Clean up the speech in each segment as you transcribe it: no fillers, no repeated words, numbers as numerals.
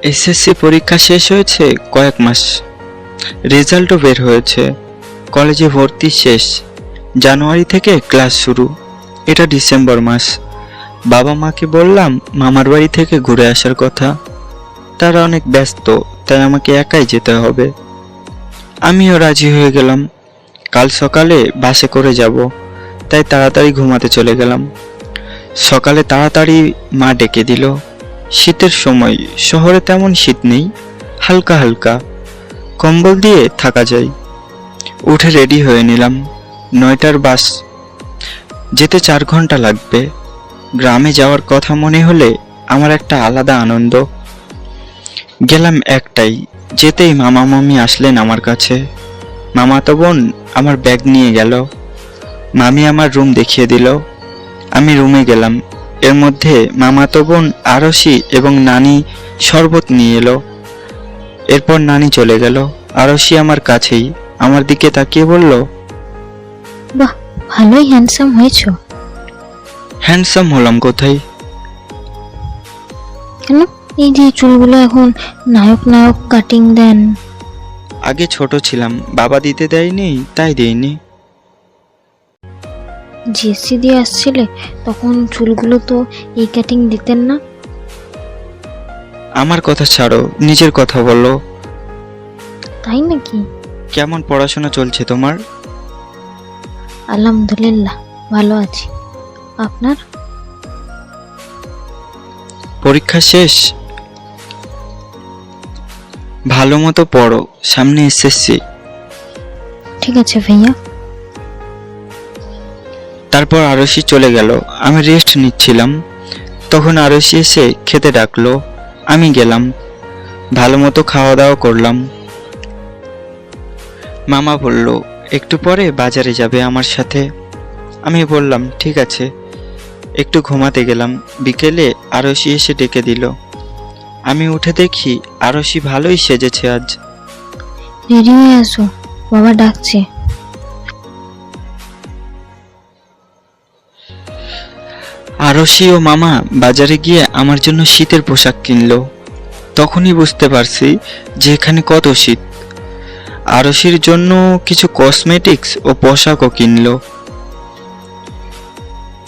SSC পরীক্ষা শেষ হয়েছে কয়েক মাস, রেজাল্টও বের হয়েছে, কলেজে ভর্তি শেষ, জানুয়ারি থেকে ক্লাস শুরু। এটা ডিসেম্বর মাস। বাবা মাকে বললাম মামার বাড়ি থেকে ঘুরে আসার কথা। তারা অনেক ব্যস্ত, তাই আমাকে একাই যেতে হবে। আমিও রাজি হয়ে গেলাম। কাল সকালে বাসে করে যাব, তাই তাড়াতাড়ি ঘুমাতে চলে গেলাম। সকালে তাড়াতাড়ি মা ডেকে দিল। শীতের সময়, শহরে তেমন শীত নেই, হালকা হালকা, কম্বল দিয়ে থাকা যায়। উঠে রেডি হয়ে নিলাম। 9টার বাস, যেতে 4 ঘন্টা লাগবে। গ্রামে যাওয়ার কথা মনে হলে আমার একটা আলাদা আনন্দ। গেলাম একটাই, যেতেই মামা মামি আসলেন আমার কাছে। মামাতো বোন আমার ব্যাগ নিয়ে গেল। মামি আমার রুম দেখিয়ে দিল। আমি রুমে গেলাম। এর মধ্যে মামাতো বোন আরশি এবং নানি শরবত নিয়ে এলো। এরপর নানি চলে গেল। আরশি আমার কাছেই আমার দিকে তাকিয়ে বলল, বাহ, ভালোই হ্যান্ডসাম হয়েছো। হ্যান্ডসাম হলাম কোথায়? কেন, এই যে চুলগুলো এখন নায়ক নায়ক কাটিং দেন। আগে ছোট ছিলাম, বাবা দিতে দেয়নি, তাই দেয়নি। জিএসসি দিয়ে আসছিলে তখন চুলগুলো তো এই কাটিং দিতেন না। আমার কথা ছাড়ো, নিজের কথা বলো। তাই নাকি? কেমন পড়াশোনা চলছে তোমার? আলহামদুলিল্লাহ, ভালো আছি। আপনার? পরীক্ষা শেষ, ভালো মতো পড়ো, সামনে এসএসসি। ঠিক আছে ভাইয়া। তারপর আরশি চলে গেল। আমি রেস্ট নিচ্ছিলাম, তখন আরশি এসে খেতে ডাকলো। আমি গেলাম, ভালো মতো খাওয়া দাওয়া করলাম। মামা বলল একটু পরে বাজারে যাবে আমার সাথে। আমি বললাম ঠিক আছে। একটু ঘুমাতে গেলাম। বিকেলে আরশি এসে ডেকে দিল। আমি উঠে দেখি আরশি ভালোই সেজেছে আজ। রেডি হয়ে আসো, বাবা ডাকছে। আরশি ও মামা বাজারে গিয়ে আমার জন্য শীতের পোশাক কিনলো। তখনই বুঝতে পারছি যে এখানে কত শীত। আরশির জন্য কিছু কসমেটিক্স ও পোশাকও কিনলো।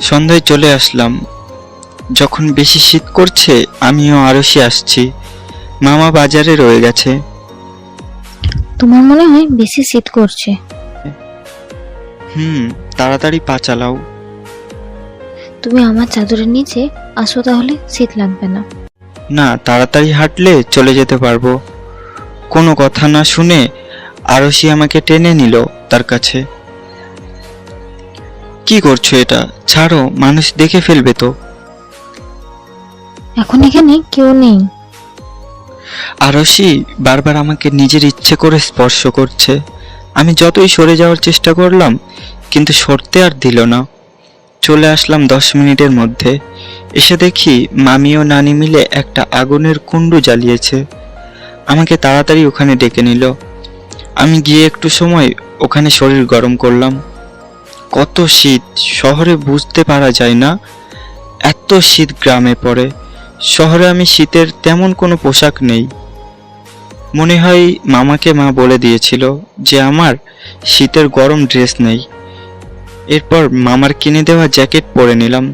সন্ধ্যায় চলে আসলাম। যখন বেশি শীত করছে আমিও আরশি আসছি। মামা বাজারে রয়ে গেছে। তোমার মনে হয় বেশি শীত করছে। তাড়াতাড়ি পা চালাও। তুমি আমার চাদরের নিচে আসো, তাহলে শীত লাগবে না। না, তাড়াতাড়ি হাঁটলে চলে যেতে পারবো। কোনো কথা না শুনে আরশি আমাকে টেনে নিল তার কাছে। কি করছো এটা? ছাড়ো, মানুষ দেখে ফেলবে তো। এখন এখানে কেউ নেই। আরশি বারবার আমাকে নিজের ইচ্ছে করে স্পর্শ করছে। আমি যতই সরে যাওয়ার চেষ্টা করলাম, কিন্তু সরতে আর দিল না। চলে আসলাম 10 মিনিটের মধ্যে। এসে দেখি মামি ও নানি মিলে একটা আগুনের কুণ্ডু জ্বালিয়েছে। আমাকে তাড়াতাড়ি ওখানে ডেকে নিল। আমি গিয়ে একটু সময় ওখানে শরীর গরম করলাম। কত শীত, শহরে বুঝতে পারা যায় না এত শীত গ্রামে পড়ে। শহরে আমি শীতের তেমন কোনো পোশাক নেই। মনে হয় মামাকে মা বলে দিয়েছিল যে আমার শীতের গরম ড্রেস নেই। এরপর মামার কিনে দেওয়া জ্যাকেট পরে নিলাম।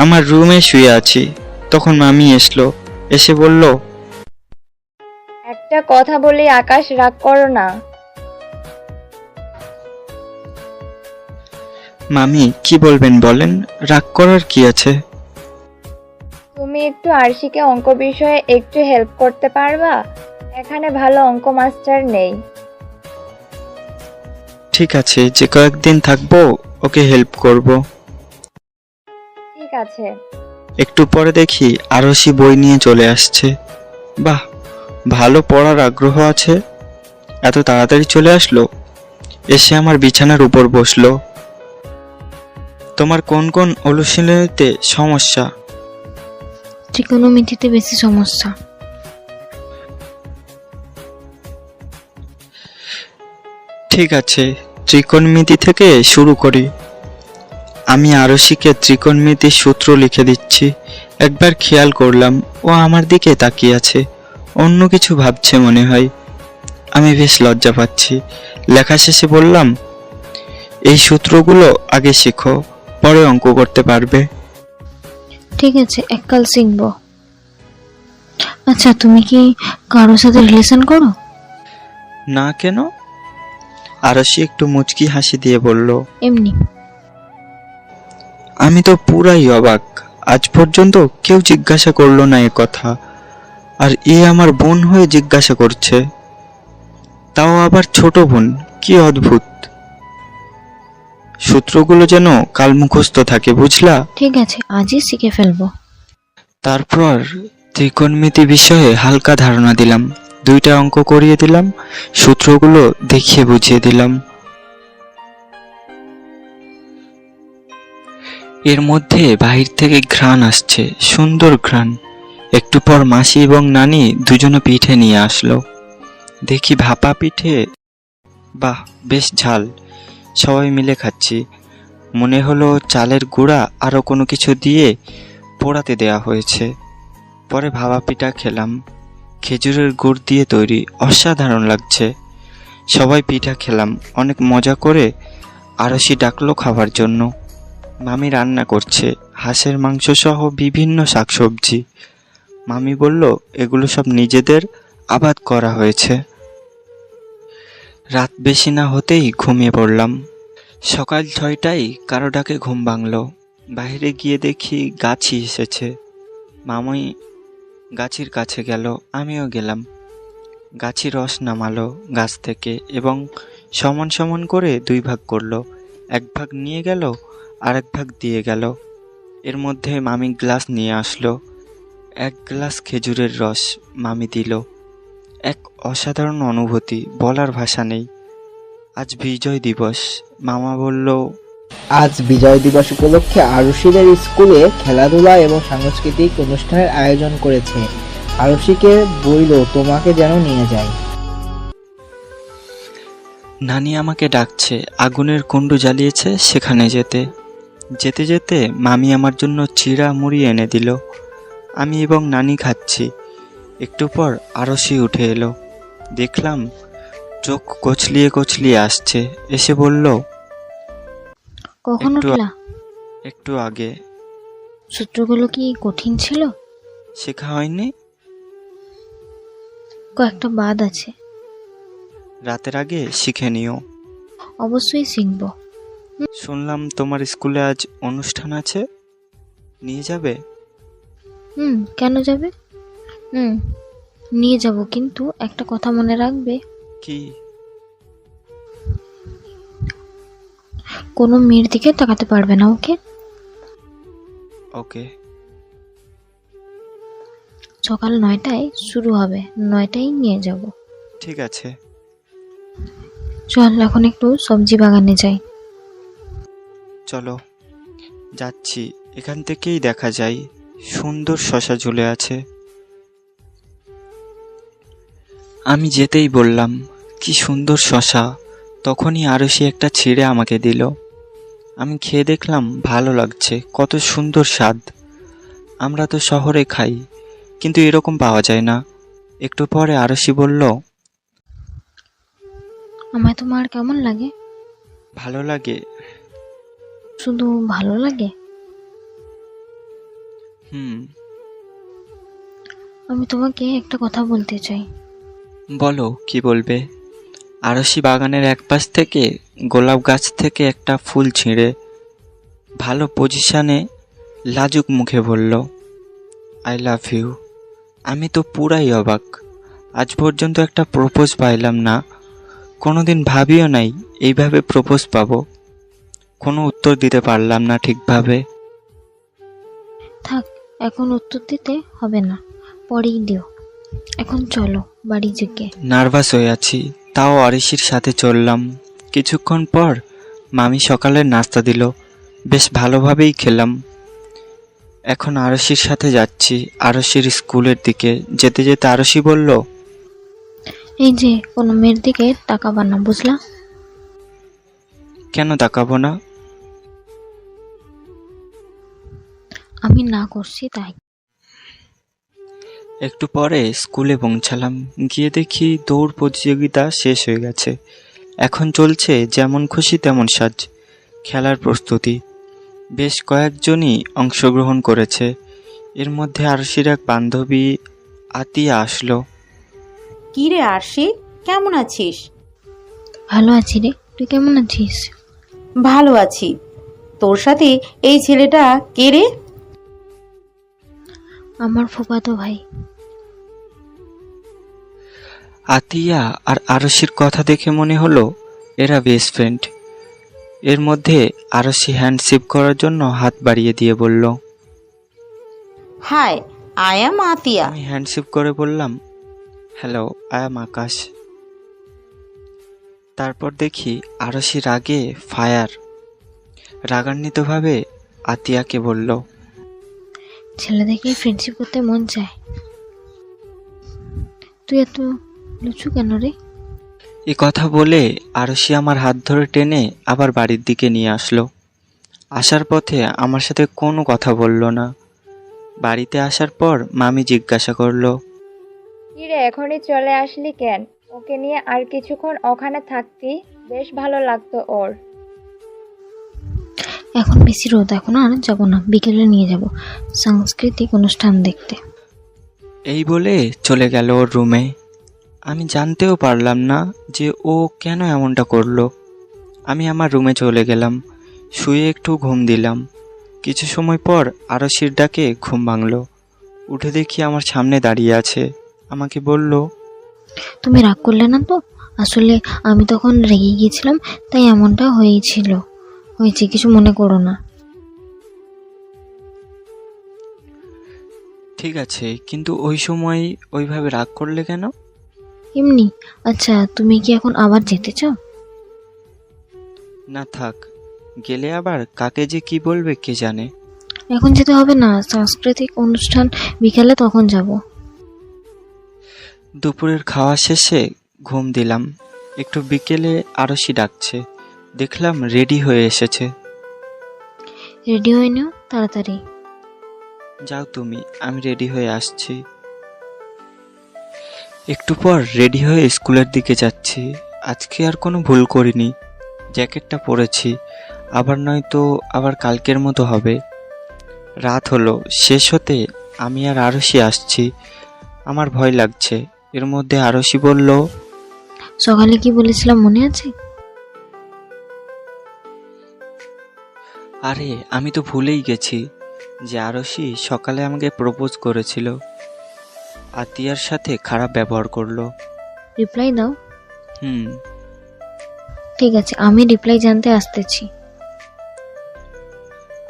আমার রুমে শুয়ে আছি, তখন মামি এসে বলল, একটা কথা বলি আকাশ, রাগ করো না। মামি কি বলবেন বলেন, রাগ করার কি আছে? তুমি একটু আরশিকে অঙ্ক বিষয়ে একটু হেল্প করতে পারবা? এখানে ভালো অঙ্ক মাস্টার নেই। ঠিক আছে, যে কয়েকদিন থাকবো ওকে হেল্প করব। ঠিক আছে। একটু পরে দেখি আরশি বই নিয়ে চলে আসছে। বাহ, ভালো পড়ার আগ্রহ আছে। এত তাড়াতাড়ি চলে আসলো। এসে আমার বিছানার উপর বসলো। তোমার কোন কোন অনুশীলনীতে সমস্যা? ত্রিকোণমিতিতে বেশি সমস্যা। ঠিক আছে, ত্রিকোণমিতি থেকে শুরু করি। আমি আরশিকে ত্রিকোণমিতির সূত্র লিখে দিচ্ছি। একবার খেয়াল করলাম ও আমার দিকে তাকিয়ে আছে। অন্য কিছু ভাবছে মনে হয়। আমি বেশ লজ্জা পাচ্ছি। লেখা শেষে বললাম, এই সূত্রগুলো আগে শেখো, পরে অঙ্ক করতে পারবে। ঠিক আছে, এককাল শিখবো। আচ্ছা, তুমি কি কারোর সাথে রিলেশন করো? না, কেন? আরশি একটু মুচকি হাসি দিয়ে বলল, এমনি। আমি তো পুরাই অবাক। আজ পর্যন্ত কেউ জিজ্ঞাসা করলো না এ কথা, আর এ আমার বোন হয়ে জিজ্ঞাসা করছে, তাও আবার ছোট বোন। কি অদ্ভুত! সূত্রগুলো যেন কাল মুখস্থ থাকে, বুঝলা? ঠিক আছে, আজই শিখে ফেলবো। তারপর ত্রিকোণমিতি বিষয়ে হালকা ধারণা দিলাম, 2টা অঙ্ক করিয়ে দিলাম, সূত্রগুলো দেখিয়ে বুঝিয়ে দিলাম। এর মধ্যে বাহির থেকে ঘ্রাণ আসছে, সুন্দর ঘ্রাণ। একটু পর মাসি এবং নানি দুজনে পিঠে নিয়ে আসলো। দেখি ভাপা পিঠে, বাহ, বেশ ঝাল। সবাই মিলে খাচ্ছি। মনে হলো চালের গুঁড়া আরো কোনো কিছু দিয়ে পোড়াতে দেয়া হয়েছে। পরে ভাপা পিঠা খেলাম, খেজুরের গুড় দিয়ে তৈরি, অসাধারণ লাগছে। সবাই পিঠা খেলাম, অনেক মজা করে। আরশি ডাকলো খাবার জন্য। মামি রান্না করছে হাঁসের মাংস সহ বিভিন্ন শাকসবজি। মামি বলল, এগুলো সব নিজেদের আবাদ করা হয়েছে। রাত বেশি না হতেই ঘুমিয়ে পড়লাম। সকাল 6টায় কারো ডাকে ঘুম ভাঙলো। বাইরে গিয়ে দেখি গাছি এসেছে। মামি গাছির কাছে গেল, আমিও গেলাম। গাছি রস নামালো গাছ থেকে এবং সমান সমান করে 2 ভাগ করলো। 1 ভাগ নিয়ে গেল, আর 1 ভাগ দিয়ে গেল। এর মধ্যে মামি গ্লাস নিয়ে আসলো। 1 গ্লাস খেজুরের রস মামি দিল। এক অসাধারণ অনুভূতি, বলার ভাষা নেই। আজ বিজয় দিবস। মামা বলল, আজ বিজয় দিবস উপলক্ষে আরুষিদের স্কুলে খেলাধুলা এবং সাংস্কৃতিক অনুষ্ঠানের আয়োজন করেছে। আরুষিকে বইল তোমাকে যেন নিয়ে যায়। নানি আমাকে ডাকছে, আগুনের কুণ্ডু জ্বালিয়েছে সেখানে যেতে। যেতে যেতে মামি আমার জন্য চিড়া মুড়ি এনে দিল। আমি এবং নানি খাচ্ছি। একটু পর আরশি উঠে এলো। দেখলাম চোখ কচলিয়ে কচলিয়ে আসছে। এসে বলল, কখন একটু উঠলা? একটু আগে। সূত্রগুলো কি কঠিন ছিল? শেখা হয়নি? কয়েকটা বাদ আছে। রাতের আগে শিখে নিও। অবশ্যই শিখবো। শুনলাম তোমার স্কুলে আজ অনুষ্ঠান আছে, নিয়ে যাবে? কেন যাবে? নিয়ে যাব, কিন্তু একটা কথা মনে রাখবে। কি? কোনো মেয়ের দিকে তাকাতে পারবে না, ওকে? ওকে। সকাল 9টায় শুরু হবে, 9টায় নিয়ে যাব। ঠিক আছে। চল এখন একটু সবজি বাগানে যাই। চলো, যাচ্ছি। এখান থেকেই দেখা যায়, সুন্দর শশা ঝুলে আছে। আমি যেতেই বললাম, কি সুন্দর শশা। তখনই আরশি একটা ছিঁড়ে আমাকে দিল। আমি খেয়ে দেখলাম ভালো লাগছে, কত সুন্দর স্বাদ। আমরা তো শহরে খাই, কিন্তু এরকম পাওয়া যায় না। একটু পরে আরশি বলল, আমায় তোমার কেমন লাগে? ভালো লাগে। শুধু ভালো লাগে? হুম। আমি তোমাকে একটা কথা বলতে চাই। বলো, কি বলবে? আরশি বাগানের এক পাশ থেকে গোলাপ গাছ থেকে একটা ফুল ছিঁড়ে ভালো পজিশনে লাজুক মুখে বলল, আই লাভ ইউ। আমি তো পুরাই অবাক। আজ পর্যন্ত একটা প্রপোজ পাইলাম না। কোনোদিন ভাবিও নাই এইভাবে প্রপোজ পাবো। কোনো উত্তর দিতে পারলাম না ঠিকভাবে। থাক, এখন উত্তর দিতে হবে না, পরেই দিও। এখন চলো বাড়ি থেকে। নার্ভাস হয়ে আছি, তাও আরশির সাথে চললাম। কিছুক্ষণ পর মামি সকালের নাস্তা দিল, বেশ ভালোভাবেই খেলাম। এখন আরশির সাথে যাচ্ছি আরশির স্কুলের দিকে। যেতে যেতে আরশি বলল, এই যে, কোনো মেয়ের দিকে তাকাবা না, বুঝলা? কেন তাকাবো না? আমি না করছি তাই। একটু পরে স্কুলে পৌঁছালাম। গিয়ে দেখি দৌড় প্রতিযোগিতা শেষ হয়ে গেছে। এখন চলছে যেমন খুশি তেমন সাজ, খেলার প্রস্তুতি। বেশ কয়েকজনই অংশগ্রহণ করেছে। এর মধ্যে আরশির এক বান্ধবী আতিয়া আসলো। কি রে আরশি, কেমন আছিস? ভালো আছি রে, তুই কেমন আছিস? ভালো আছি। তোর সাথে এই ছেলেটা কে রে? আমার ফুফাতো ভাই। আতিয়া আর আরশির কথা দেখে মনে হলো এরা বেস্ট ফ্রেন্ড। এর মধ্যে আরশি হ্যান্ডশেক করার জন্য হাত বাড়িয়ে দিয়ে বলল, হাই, আই এম আতিয়া। আমি হ্যান্ডশেক করে বললাম, হ্যালো, আই এম আকাশ। তারপর দেখি আরশি রাগে ফায়ার। রাগান্বিতভাবে আতিয়াকে বলল, ছেলে দেখে ফ্রেন্ডশিপ করতে মন চায়। তুই এত লুচু কেন রে? এ কথা বলে আরশি আমার হাত ধরে টেনে আবার বাড়ির দিকে নিয়ে আসলো। আসার পথে আমার সাথে কোনো কথা বলল না। বাড়িতে আসার পর মামি জিজ্ঞাসা করলো, কিরে এখনই চলে আসলি কেন? ওকে নিয়ে আর কিছুক্ষণ ওখানে থাকতি, বেশ ভালো লাগতো ওর। এখন বেশি রোদ, এখন আর যাবো না, বিকেলে নিয়ে যাব সাংস্কৃতিক অনুষ্ঠান দেখতে। এই বলে চলে গেল ওর রুমে। আমি জানতেও পারলাম না যে ও কেন এমনটা করলো। আমি আমার রুমে চলে গেলাম, শুয়ে একটু ঘুম দিলাম। কিছু সময় পর আরশির ডাকে ঘুম ভাঙল। উঠে দেখি আমার সামনে দাঁড়িয়ে আছে। আমাকে বলল, তুমি রাগ করলে না তো? আসলে আমি তখন রেগে গিয়েছিলাম, তাই এমনটা হয়েছে, কিছু মনে করো না। ঠিক আছে, কিন্তু ওই সময় ওইভাবে রাগ করলে কেন? এমনি। আচ্ছা, তুমি কি এখন আবার যেতে চাও? না থাক, গেলে আবার কাকে যে কি বলবে কে জানে। এখন যেতে হবে না, সাংস্কৃতিক অনুষ্ঠান বিকালে, তখন যাব। দুপুরের খাওয়া শেষে ঘুম দিলাম। একটু বিকেলে আরশি ডাকছে। দেখলাম রেডি হয়ে এসেছে। রেডি হয়ে নাও তাড়াতাড়ি। যাও তুমি, আমি রেডি হয়ে আসছি। একটু পর রেডি হয়ে স্কুলের দিকে যাচ্ছি। আজকে আর কোনো ভুল করিনি, জ্যাকেটটা পরেছি। আবার নয়তো আবার কালকের মতো হবে। রাত হলো, শেষ হতে আমি আর আরশি আসছি। আমার ভয় লাগছে। এর মধ্যে আরশি বলল, সকালে কি বলেছিলাম মনে আছে? আরে আমি তো ভুলেই গেছি যে আরশি সকালে আমাকে প্রপোজ করেছিল। আতিয়ার সাথে খারাপ ব্যবহার করলো। রিপ্লাই দাও। হুম। ঠিক আছে, আমি রিপ্লাই জানতে আসতেছি।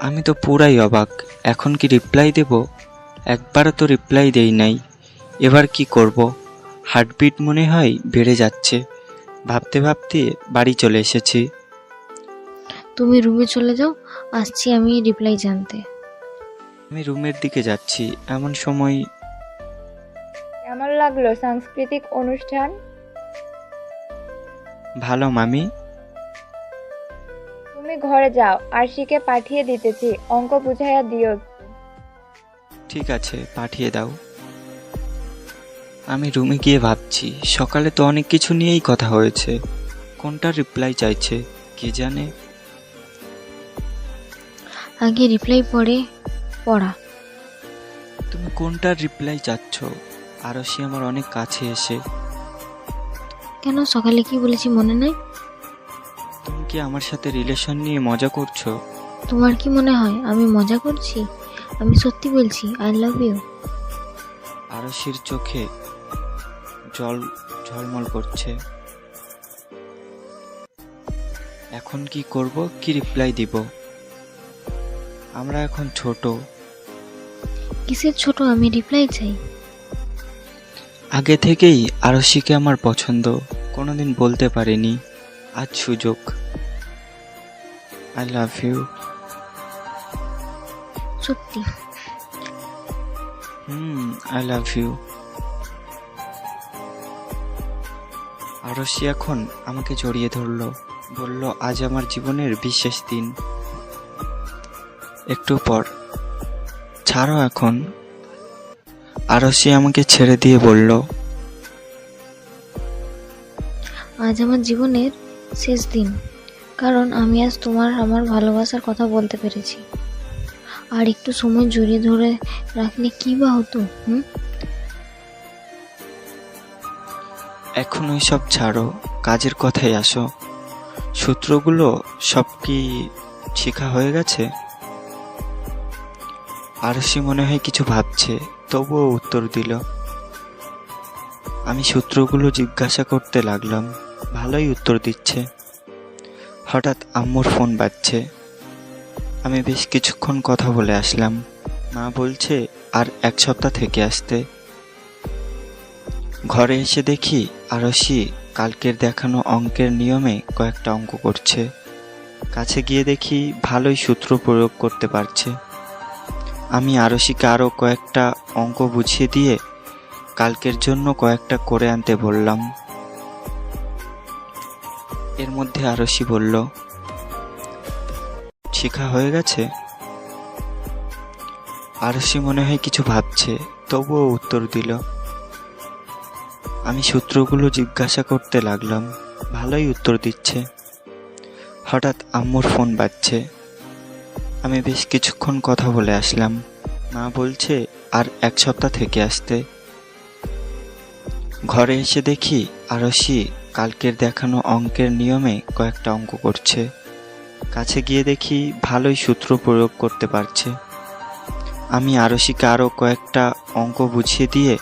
আমি তো পুরাই অবাক। এখন কি রিপ্লাই দেব? একবারও তো রিপ্লাই দেই নাই। এবার কি করব? হার্টবিট মনে হয় বেড়ে যাচ্ছে। ভাবতে ভাবতে বাড়ি চলে এসেছি। তুমি রুমে চলে যাও, আসছি আমি রিপ্লাই জানতে। আমি রুমের দিকে যাচ্ছি, এমন সময় কেমন লাগলো সাংস্কৃতিক অনুষ্ঠান? ভালো মামি। তুমি ঘরে যাও, আরশিকে পাঠিয়ে দিতেছি, অঙ্ক বুঝাইয়া দিও একটু। ঠিক আছে, পাঠিয়ে দাও। আমি রুমে গিয়ে ভাবছি, সকালে তো অনেক কিছু নিয়েই কথা হয়েছে। কোনটা রিপ্লাই চাইছে কে জানে। আগে রিপ্লাই পড়া। তুমি কোনটার রিপ্লাই চাচ্ছ? আরশি আমার অনেক কাছে এসে। কেন, সকালে কি বলেছি মনে নাই? তুমি কি আমার সাথে রিলেশন নিয়ে মজা করছো? তোমার কি মনে হয় আমি মজা করছি? আমি সত্যি বলছি, আই লাভ ইউ। আরশির চোখে জল ঝলমল করছে। এখন কি করব, কি রিপ্লাই দিব? আমরা এখন ছোট। কিসের ছোট? আমি রিপ্লাই চাই। আগে থেকেই আরশিকে আমার পছন্দ, কোনোদিন বলতে পারিনি, আজ সুযোগ। I love you. সত্যি? I love you. আরশি এখন আমাকে জড়িয়ে ধরলো, বলল আজ আমার জীবনের বিশেষ দিন। একটু পর, ছাড়ো এখন। আরশি আমাকে ছেড়ে দিয়ে বলল, আজ আমার জীবনের শেষ দিন, কারণ আমি আজ আমার ভালোবাসার কথা বলতে পেরেছি। আর একটু সময় জড়িয়ে ধরে রাখলে কি বা হতো? এখন ওই সব ছাড়ো, কাজের কথায় আসো। সূত্রগুলো সব কি শেখা হয়ে গেছে? আরশি মনে হয় কিছু ভাবছে, তবুও উত্তর দিল। আমি সূত্রগুলো জিজ্ঞাসা করতে লাগলাম, ভালোই উত্তর দিচ্ছে। হঠাৎ আম্মুর ফোন বাজছে। আমি বেশ কিছুক্ষণ কথা বলে আসলাম। মা বলছে আর 1 সপ্তাহ থেকে আসতে। ঘরে এসে দেখি আরশি কালকের দেখানো অঙ্কের নিয়মে কয়েকটা অঙ্ক করছে। কাছে গিয়ে দেখি ভালোই সূত্র প্রয়োগ করতে পারছে। আমি আরশিকে আরও কয়েকটা অঙ্ক বুঝিয়ে দিয়ে কালকের জন্য কয়েকটা করে আনতে বললাম। এর মধ্যে আরশি বলল, শেখা হয়ে গেছে? আরশি মনে হয় কিছু ভাবছে, তবুও উত্তর দিল। আমি সূত্রগুলো জিজ্ঞাসা করতে লাগলাম, ভালোই উত্তর দিচ্ছে। হঠাৎ আম্মুর ফোন বাজছে। আমি বেশ কিছুক্ষণ কথা বলে আসলাম। মা বলছে আর 1 সপ্তাহ থেকে আসতে। ঘরে এসে দেখি আরশি কালকের দেখানো অঙ্কের নিয়মে কয়েকটা অঙ্ক করছে। কাছে গিয়ে দেখি ভালোই সূত্র প্রয়োগ করতে পারছে। আমি আরশিকে আরও কয়েকটা অঙ্ক বুঝিয়ে দিয়ে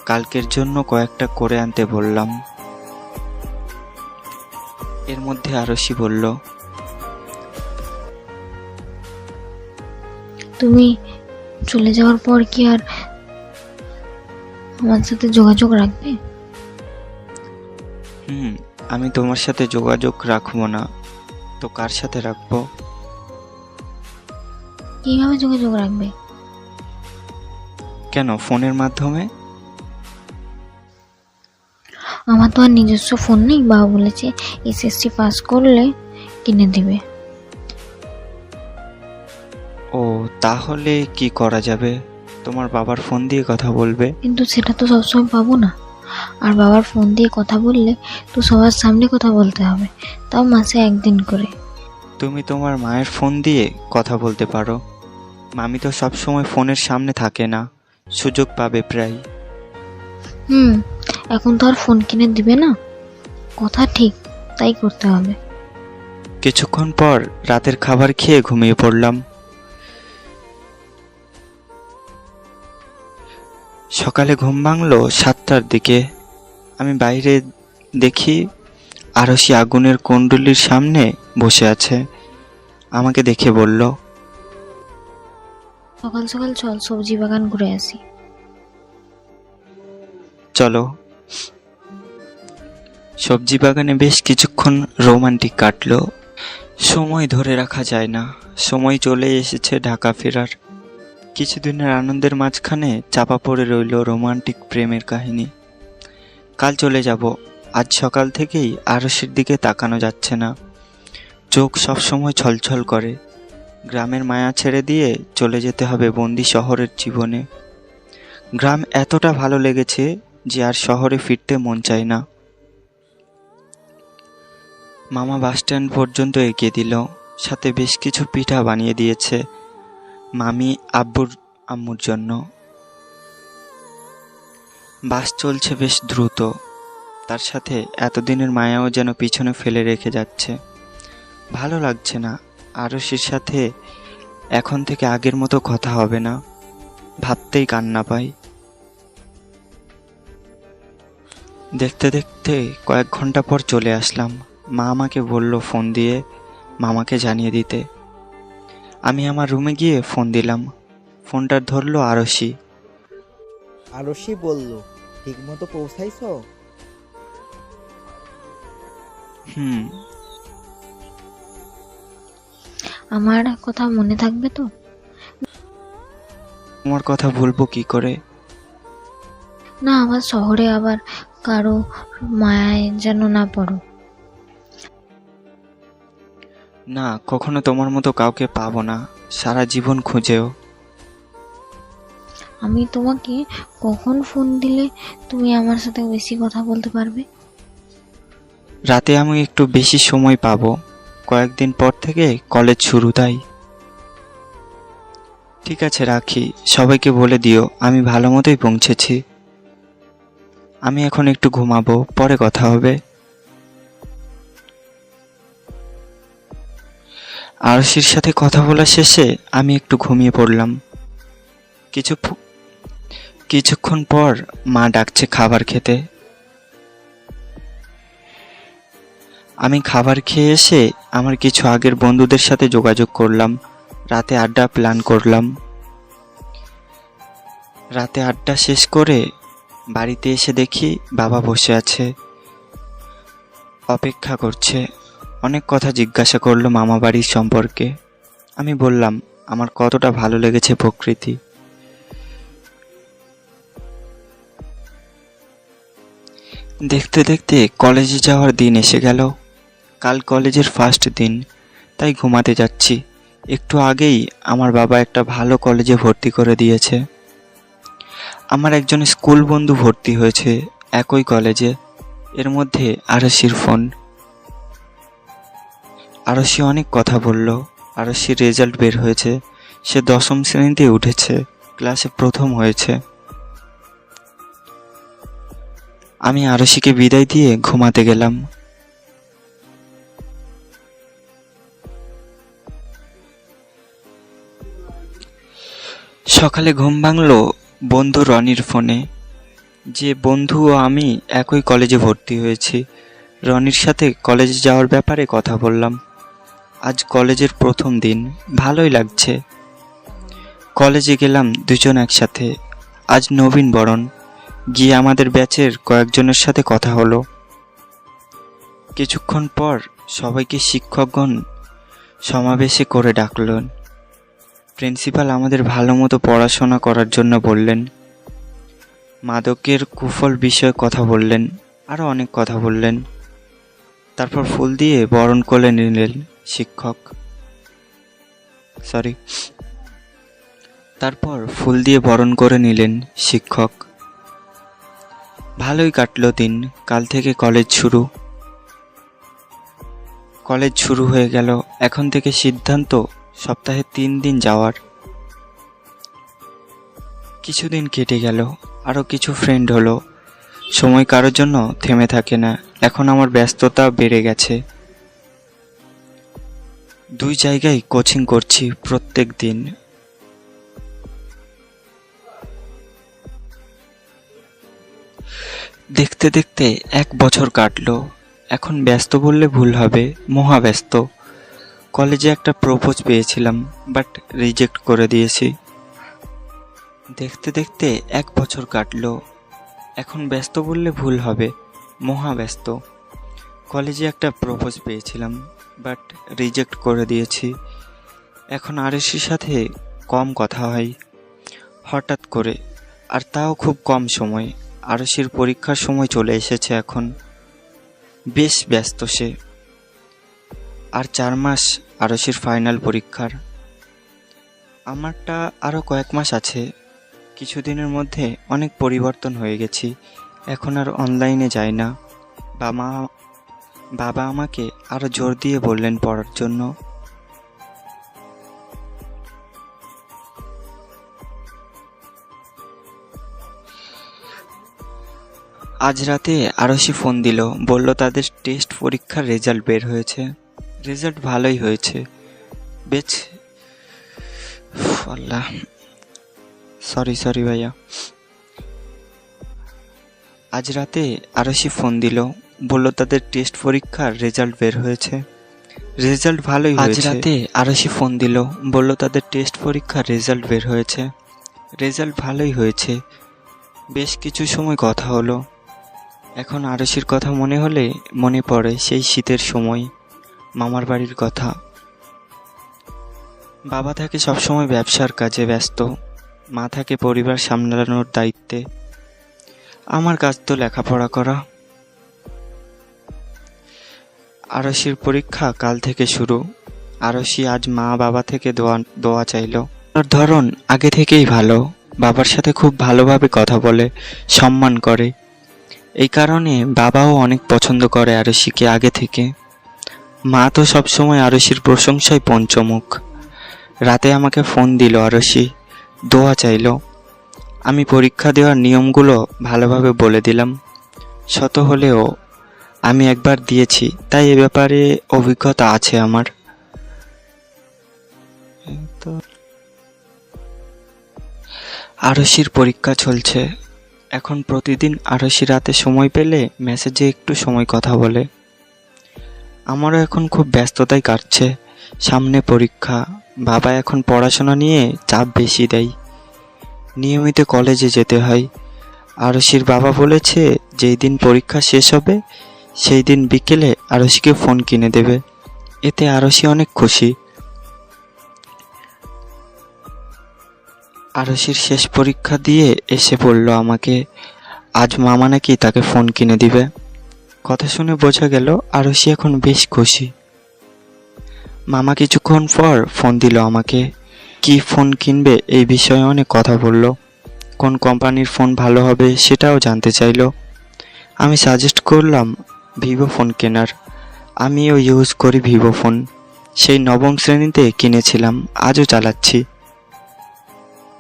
কালকের জন্য কয়েকটা করে আনতে বললাম। এর মধ্যে আরশি বলল, তুমি চলে যাওয়ার পর কি আর আমার সাথে যোগাযোগ রাখবে? আমি তোমার সাথে যোগাযোগ রাখবো না তো কার সাথে রাখবো? কিভাবে যোগাযোগ রাখবে? কেন, ফোনের মাধ্যমে? আমার তো আর নিজস্ব ফোন নেই। বাবা বলেছে এসএসসি পাস করলে কিনে দিবে। ও, তাহলে কি করা যাবে? তোমার বাবার ফোন দিয়ে কথা বলবে। কিন্তু সেটা তো সবসময় পাবো না। আর বাবার ফোন দিয়ে কথা বললে তো সবার সামনে কথা বলতে হবে, তাও মাসে 1 দিন করে। তুমি তোমার মায়ের ফোন দিয়ে কথা বলতে পারো। মামি তো সব সময় ফোনের সামনে থাকে না, সুযোগ পাবে প্রায়। এখন তো আর ফোন কিনে দিবে না, কথা ঠিক, তাই করতে হবে। কিছুক্ষণ পর রাতের খাবার খেয়ে ঘুমিয়ে পড়লাম। সকালে ঘুম ভাঙলো 7টার দিকে। আমি বাইরে দেখি আরশি আগুনের কুণ্ডুলির সামনে বসে আছে। আমাকে দেখে বলল, সকাল সকাল চল সবজি বাগান ঘুরে আসি। চলো। সবজি বাগানে বেশ কিছুক্ষণ রোমান্টিক কাটলো। সময় ধরে রাখা যায় না, সময় চলে এসেছে ঢাকা ফেরার। কিছুদিনের আনন্দের মাঝখানে চাপা পড়ে রইল রোমান্টিক প্রেমের কাহিনী। কাল চলে যাব। আজ সকাল থেকেই আরশির দিকে তাকানো যাচ্ছে না। চোখ সবসময় ছলছল করে। গ্রামের মায়া ছেড়ে দিয়ে চলে যেতে হবে বন্দি শহরের জীবনে। গ্রাম এতটা ভালো লেগেছে যে আর শহরে ফিরতে মন চায় না। মামা বাসস্ট্যান্ড পর্যন্ত এগিয়ে দিল, সাথে বেশ কিছু পিঠা বানিয়ে দিয়েছে মামি আম্মুর জন্য। বাস চলছে বেশ দ্রুত, তার সাথে এতদিনের মায়াও যেন পিছনে ফেলে রেখে যাচ্ছে। ভালো লাগছে না। আরশির সাথে এখন থেকে আগের মতো কথা হবে না, ভাবতেই কান্না পাই। দেখতে দেখতে কয়েক ঘন্টা পর চলে আসলাম। মা আমাকে বলল ফোন দিয়ে মামাকে জানিয়ে দিতে। আমি আমার রুমে গিয়ে ফোন দিলাম। ফোনটা ধরলো আরশি। আরশি বলল, ঠিক মতো পৌঁছাইছো? আমার কথা মনে থাকবে তো? তোমার কথা ভুলবো কি করে? না, আমার শহরে আবার কারো মায়ায় যেন না পড়ো। না, কখনো তোমার মতো কাউকে পাবো না, সারা জীবন খুঁজেও। আমি তোমাকে কখন ফোন দিলে তুমি আমার সাথে বেশি কথা বলতে পারবে? রাতে আমি একটু বেশি সময় পাবো, কয়েকদিন পর থেকে কলেজ শুরু তাই। ঠিক আছে, রাখি। সবাইকে বলে দিও আমি ভালো মতোই পৌঁছেছি। আমি এখন একটু ঘুমাবো, পরে কথা হবে। আরশির সাথে কথা বলা শেষে আমি একটু ঘুমিয়ে পড়লাম। কিছুক্ষণ পর মা ডাকছে খাবার খেতে। আমি খাবার খেয়ে এসে আমার কিছু আগের বন্ধুদের সাথে যোগাযোগ করলাম, রাতে আড্ডা প্ল্যান করলাম। রাতে আড্ডা শেষ করে বাড়িতে এসে দেখি বাবা বসে আছে, অপেক্ষা করছে। অনেক কথা জিজ্ঞাসা করলো মামা বাড়ির সম্পর্কে। আমি বললাম আমার কতটা ভালো লেগেছে প্রকৃতি। দেখতে দেখতে কলেজে যাওয়ার দিন এসে গেল। কাল কলেজের ফার্স্ট দিন, তাই ঘুমাতে যাচ্ছি। একটু আগেই আমার বাবা একটা ভালো কলেজে ভর্তি করে দিয়েছে। আমার একজন স্কুল বন্ধু ভর্তি হয়েছে একই কলেজে। এর মধ্যে আরশির ফোন। আরশি অনেক কথা বলল। আরশির রেজাল্ট বের হয়েছে, সে 10ম শ্রেণীতে উঠেছে, ক্লাসে প্রথম হয়েছে। আমি আরশিকে বিদায় দিয়ে ঘুমাতে গেলাম। সকালে ঘুম ভাঙলো বন্ধু রনির ফোনে। যে বন্ধু ও আমি একই কলেজে ভর্তি হয়েছি। রনির সাথে কলেজে যাওয়ার ব্যাপারে কথা বললাম। আজ কলেজের প্রথম দিন, ভালোই লাগছে। কলেজে গেলাম দুজন একসাথে। আজ নবীন বরণ। গিয়ে আমাদের ব্যাচের কয়েকজনের সাথে কথা হলো। কিছুক্ষণ পর সবাইকে শিক্ষকগণ সমাবেশে করে ডাকলেন। প্রিন্সিপাল আমাদের ভালো মতো পড়াশোনা করার জন্য বললেন। মাদকের কুফল বিষয়ে কথা বললেন, আরও অনেক কথা বললেন। তারপর ফুল দিয়ে বরণ করে নিলেন শিক্ষক। তারপর ফুল দিয়ে বরণ করে নিলেন শিক্ষক। ভালোই কাটলো দিন। কাল থেকে কলেজ শুরু হয়ে গেল। এখন থেকে সিদ্ধান্ত সপ্তাহে 3 দিন যাওয়ার। কিছুদিন কেটে গেল, আরও কিছু ফ্রেন্ড হলো। সময় কারোর জন্য থেমে থাকে না। এখন আমার ব্যস্ততা বেড়ে গেছে। 2 জায়গায় কোচিং করছি প্রত্যেক দিন। দেখতে দেখতে 1 বছর কাটলো। এখন ব্যস্ত বললে ভুল হবে, মহাব্যস্ত। কলেজে একটা প্রপোজ পেয়েছিলাম, বাট রিজেক্ট করে দিয়েছি। দেখতে দেখতে 1 বছর কাটলো। এখন ব্যস্ত বললে ভুল হবে, মহাব্যস্ত। কলেজে একটা প্রপোজ পেয়েছিলাম, বাট রিজেক্ট করে দিয়েছি। এখন আরশির সাথে কম কথা হয়, হঠাৎ করে, আর তাও খুব কম সময়। আরশির পরীক্ষার সময় চলে এসেছে এখন। বেশ ব্যস্ত সে। আর 4 মাস আরশির ফাইনাল পরীক্ষার। আমারটা আরও কয়েক মাস আছে। কিছুদিনের মধ্যে অনেক পরিবর্তন হয়ে গেছি। এখন আর অনলাইনে যাই না। বাবা আমাকে আরও জোর দিয়ে বললেন পড়ার জন্য। আজ রাতে আরশি ফোন দিল, বলল তাদের টেস্ট পরীক্ষার রেজাল্ট বের হয়েছে। রেজাল্ট ভালোই হয়েছে। আল্লাহ, সরি ভাইয়া। আজ রাতে আরশি ফোন দিল, বলল তাদের টেস্ট পরীক্ষার রেজাল্ট বের হয়েছে। রেজাল্ট ভালোই হয়েছে। আজ রাতে আরশি ফোন দিল, বলল তাদের টেস্ট পরীক্ষার রেজাল্ট বের হয়েছে। রেজাল্ট ভালোই হয়েছে। বেশ কিছু সময় কথা হলো। এখন আরশির কথা মনে হলে মনে পড়ে সেই শীতের সময়, মামার বাড়ির কথা। বাবা থাকে সবসময় ব্যবসার কাজে ব্যস্ত, মা থাকে পরিবার সামলানোর দায়িত্বে। আমার কাজ তো লেখাপড়া করা। আরশির পরীক্ষা কাল থেকে শুরু। আরশি আজ মা বাবা থেকে দোয়া চাইল। ওর ধরন আগে থেকেই ভালো, বাবার সাথে খুব ভালোভাবে কথা বলে, সম্মান করে। এই কারণে বাবাও অনেক পছন্দ করে আরশিকে আগে থেকে। মা তো সবসময় আরশির প্রশংসায় পঞ্চমুখ। রাতে আমাকে ফোন দিল আরশি, দোয়া চাইলো। আমি পরীক্ষা দেওয়ার নিয়মগুলো ভালোভাবে বলে দিলাম। শত হলেও আমি একবার দিয়েছি, তাই এ ব্যাপারে অভিজ্ঞতা আছে আমার। তো আরশির পরীক্ষা চলছে এখন। প্রতিদিন আরশি রাতে সময় পেলে মেসেজে একটু সময় কথা বলে। আমারও এখন খুব ব্যস্ততায় কাটছে, সামনে পরীক্ষা। বাবা এখন পড়াশোনা নিয়ে চাপ বেশি দেয়। নিয়মিত কলেজে যেতে হয়। আরশির বাবা বলেছে যেই দিন পরীক্ষা শেষ হবে সেই দিন বিকেলে আরশিকে ফোন কিনে দেবে। এতে আরশি অনেক খুশি। আরশির শেষ পরীক্ষা দিয়ে এসে বলল আমাকে আজ মামা নাকি তাকে ফোন কিনে দিবে। কথা শুনে বোঝা গেল আরশি এখন বেশ খুশি। মামা কিছুক্ষণ পর ফোন দিল আমাকে। কি ফোন কিনবে এই বিষয়ে অনেক কথা বলল। কোন কোম্পানির ফোন ভালো হবে সেটাও জানতে চাইলো। আমি সাজেস্ট করলাম ভিভো ফোন কেনার। আমিও ইউজ করি ভিভো ফোন। সেই নবম শ্রেণীতে কিনেছিলাম, আজও চালাচ্ছি।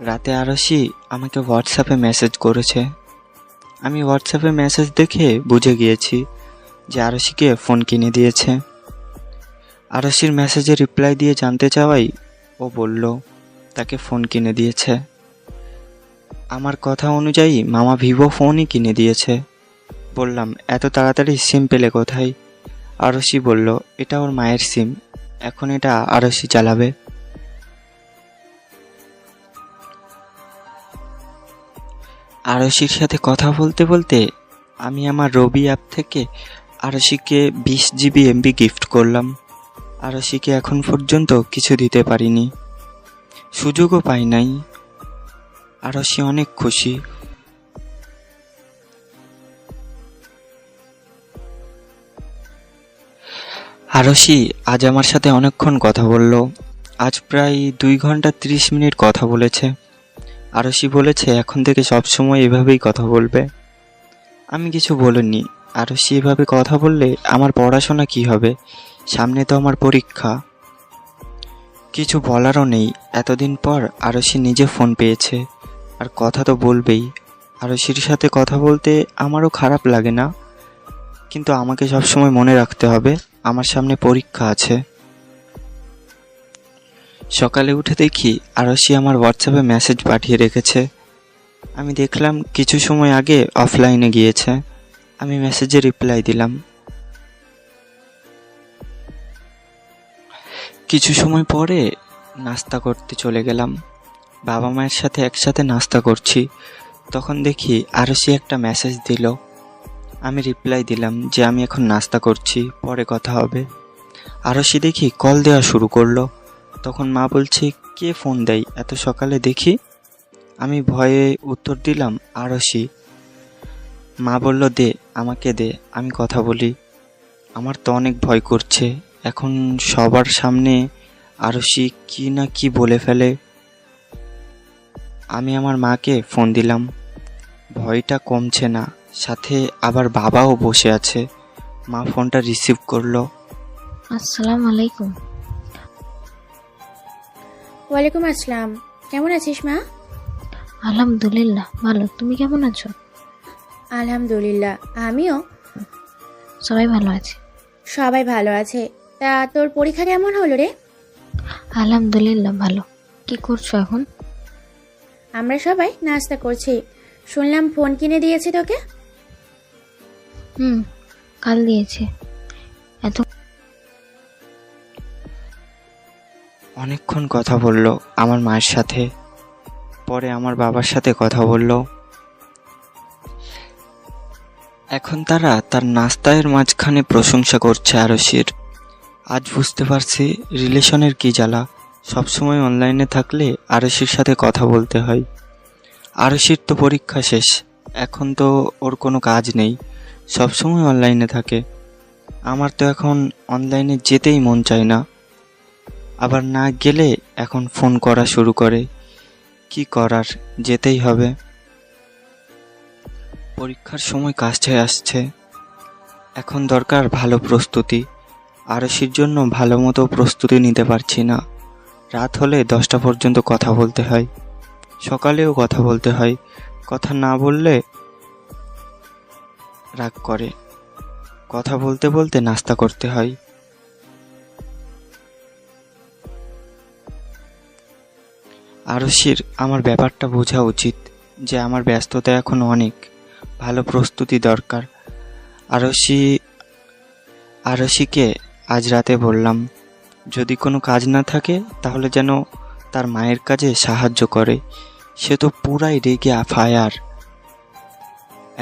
রাতে আরশি আমাকে হোয়াটসঅ্যাপে মেসেজ করেছে। আমি হোয়াটসঅ্যাপে মেসেজ দেখে বুঝে গিয়েছি যে আরশিকে ফোন কিনে দিয়েছে। আরশির মেসেজে রিপ্লাই দিয়ে জানতে চাওয়াই ও বলল তাকে ফোন কিনে দিয়েছে। আমার কথা অনুযায়ী মামা ভিভো ফোনই কিনে দিয়েছে। বললাম এত তাড়াতাড়ি সিম পেলে কোথায়? আরশি বলল এটা ওর মায়ের সিম, এখন এটা আরশি চালাবে। আরশির সাথে কথা বলতে বলতে আমি আমার রবি অ্যাপ থেকে আরশিকে 20 জিবি এমবি গিফট করলাম। আরশিকে এখন পর্যন্ত কিছু দিতে পারিনি, সুযোগও পাই নাই। আরশি অনেক খুশি। আরশি আজ আমার সাথে অনেকক্ষণ কথা বলল। আজ প্রায় 2 ঘন্টা 30 মিনিট কথা বলেছে। আরশি বলেছে এখন থেকে সবসময় এভাবেই কথা বলবে। আমি কিছু বলিনি। আরশি এভাবে কথা বললে আমার পড়াশোনা কি হবে? সামনে তো আমার পরীক্ষা। কিছু বলারও নেই। এতদিন পর আরশি নিজে ফোন পেয়েছে, আর কথা তো বলবেই। আরশির সাথে কথা বলতে আমারও খারাপ লাগে না, কিন্তু আমাকে সবসময় মনে রাখতে হবে আমার সামনে পরীক্ষা আছে। সকালে উঠে দেখি আরশি আমার হোয়াটসঅ্যাপে মেসেজ পাঠিয়ে রেখেছে। আমি দেখলাম কিছু সময় আগে অফলাইনে গিয়েছে। আমি মেসেজে রিপ্লাই দিলাম। কিছু সময় পরে নাস্তা করতে চলে গেলাম। বাবা মায়ের সাথে একসাথে নাস্তা করছি, তখন দেখি আরশি একটা মেসেজ দিল। আমি রিপ্লাই দিলাম যে আমি এখন নাস্তা করছি, পরে কথা হবে। আরশি দেখি কল দেওয়া শুরু করলো। তখন মা বলছে কে ফোন দেয় এত সকালে দেখি। আমি ভয়ে উত্তর দিলাম আরশি। মা বলল দে, আমাকে দে, আমি কথা বলি। আমার তো অনেক ভয় করছে, এখন সবার সামনে আরশি কি না কি বলে ফেলে। আমি আমার মাকে ফোন দিলাম। ভয়টা কমছে না, সাথে আবার বাবাও বসে আছে। মা ফোনটা রিসিভ করলো। আসসালামু আলাইকুম। ওয়ালাইকুম আসসালাম। কেমন আছিস মা? আলহামদুলিল্লাহ ভালো, তুমি কেমন আছো? আলহামদুলিল্লাহ, আমিও। সবাই ভালো আছে? সবাই ভালো আছে। তা তোর পরীক্ষা কেমন হলো রে? আলহামদুলিল্লাহ ভালো। কি করছো এখন? আমরা সবাই নাস্তা করছি। শুনলাম ফোন কিনে দিয়েছে তোকে। কাল দিয়েছে। এত অনেকক্ষণ কথা বলল আমার মায়ের সাথে, পরে আমার বাবার সাথে কথা বলল। এখন তারা তার নাস্তার মাঝখানে প্রশংসা করছে আরশির। আজ বুঝতে পারছি রিলেশনের কি জ্বালা। সবসময় অনলাইনে থাকলে আরশির সাথে কথা বলতে হয়। আরশির তো পরীক্ষা শেষ, এখন তো ওর কোনো কাজ নেই, সবসময় অনলাইনে থাকে। আমার তো এখন অনলাইনে যেতেই মন চায় না, আবার না গেলে এখন ফোন করা শুরু করে। কি করার, যেতেই হবে। পরীক্ষার সময় কাছে আসছে, এখন দরকার ভালো প্রস্তুতি। আরশির জন্য ভালো মতো প্রস্তুতি নিতে পারছি না। রাত হলে 10টা পর্যন্ত কথা বলতে হয়, সকালেও কথা বলতে হয়। কথা না বললে রাগ করে। কথা বলতে বলতে নাস্তা করতে হয়। আরশির আমার ব্যাপারটা বোঝা উচিত যে আমার ব্যস্ততা এখন অনেক, ভালো প্রস্তুতি দরকার। আরশিকে আজ রাতে বললাম, যদি কোনো কাজ না থাকে তাহলে যেন তার মায়ের কাজে সাহায্য করে। সে তো পুরাই রেগে ফায়ার।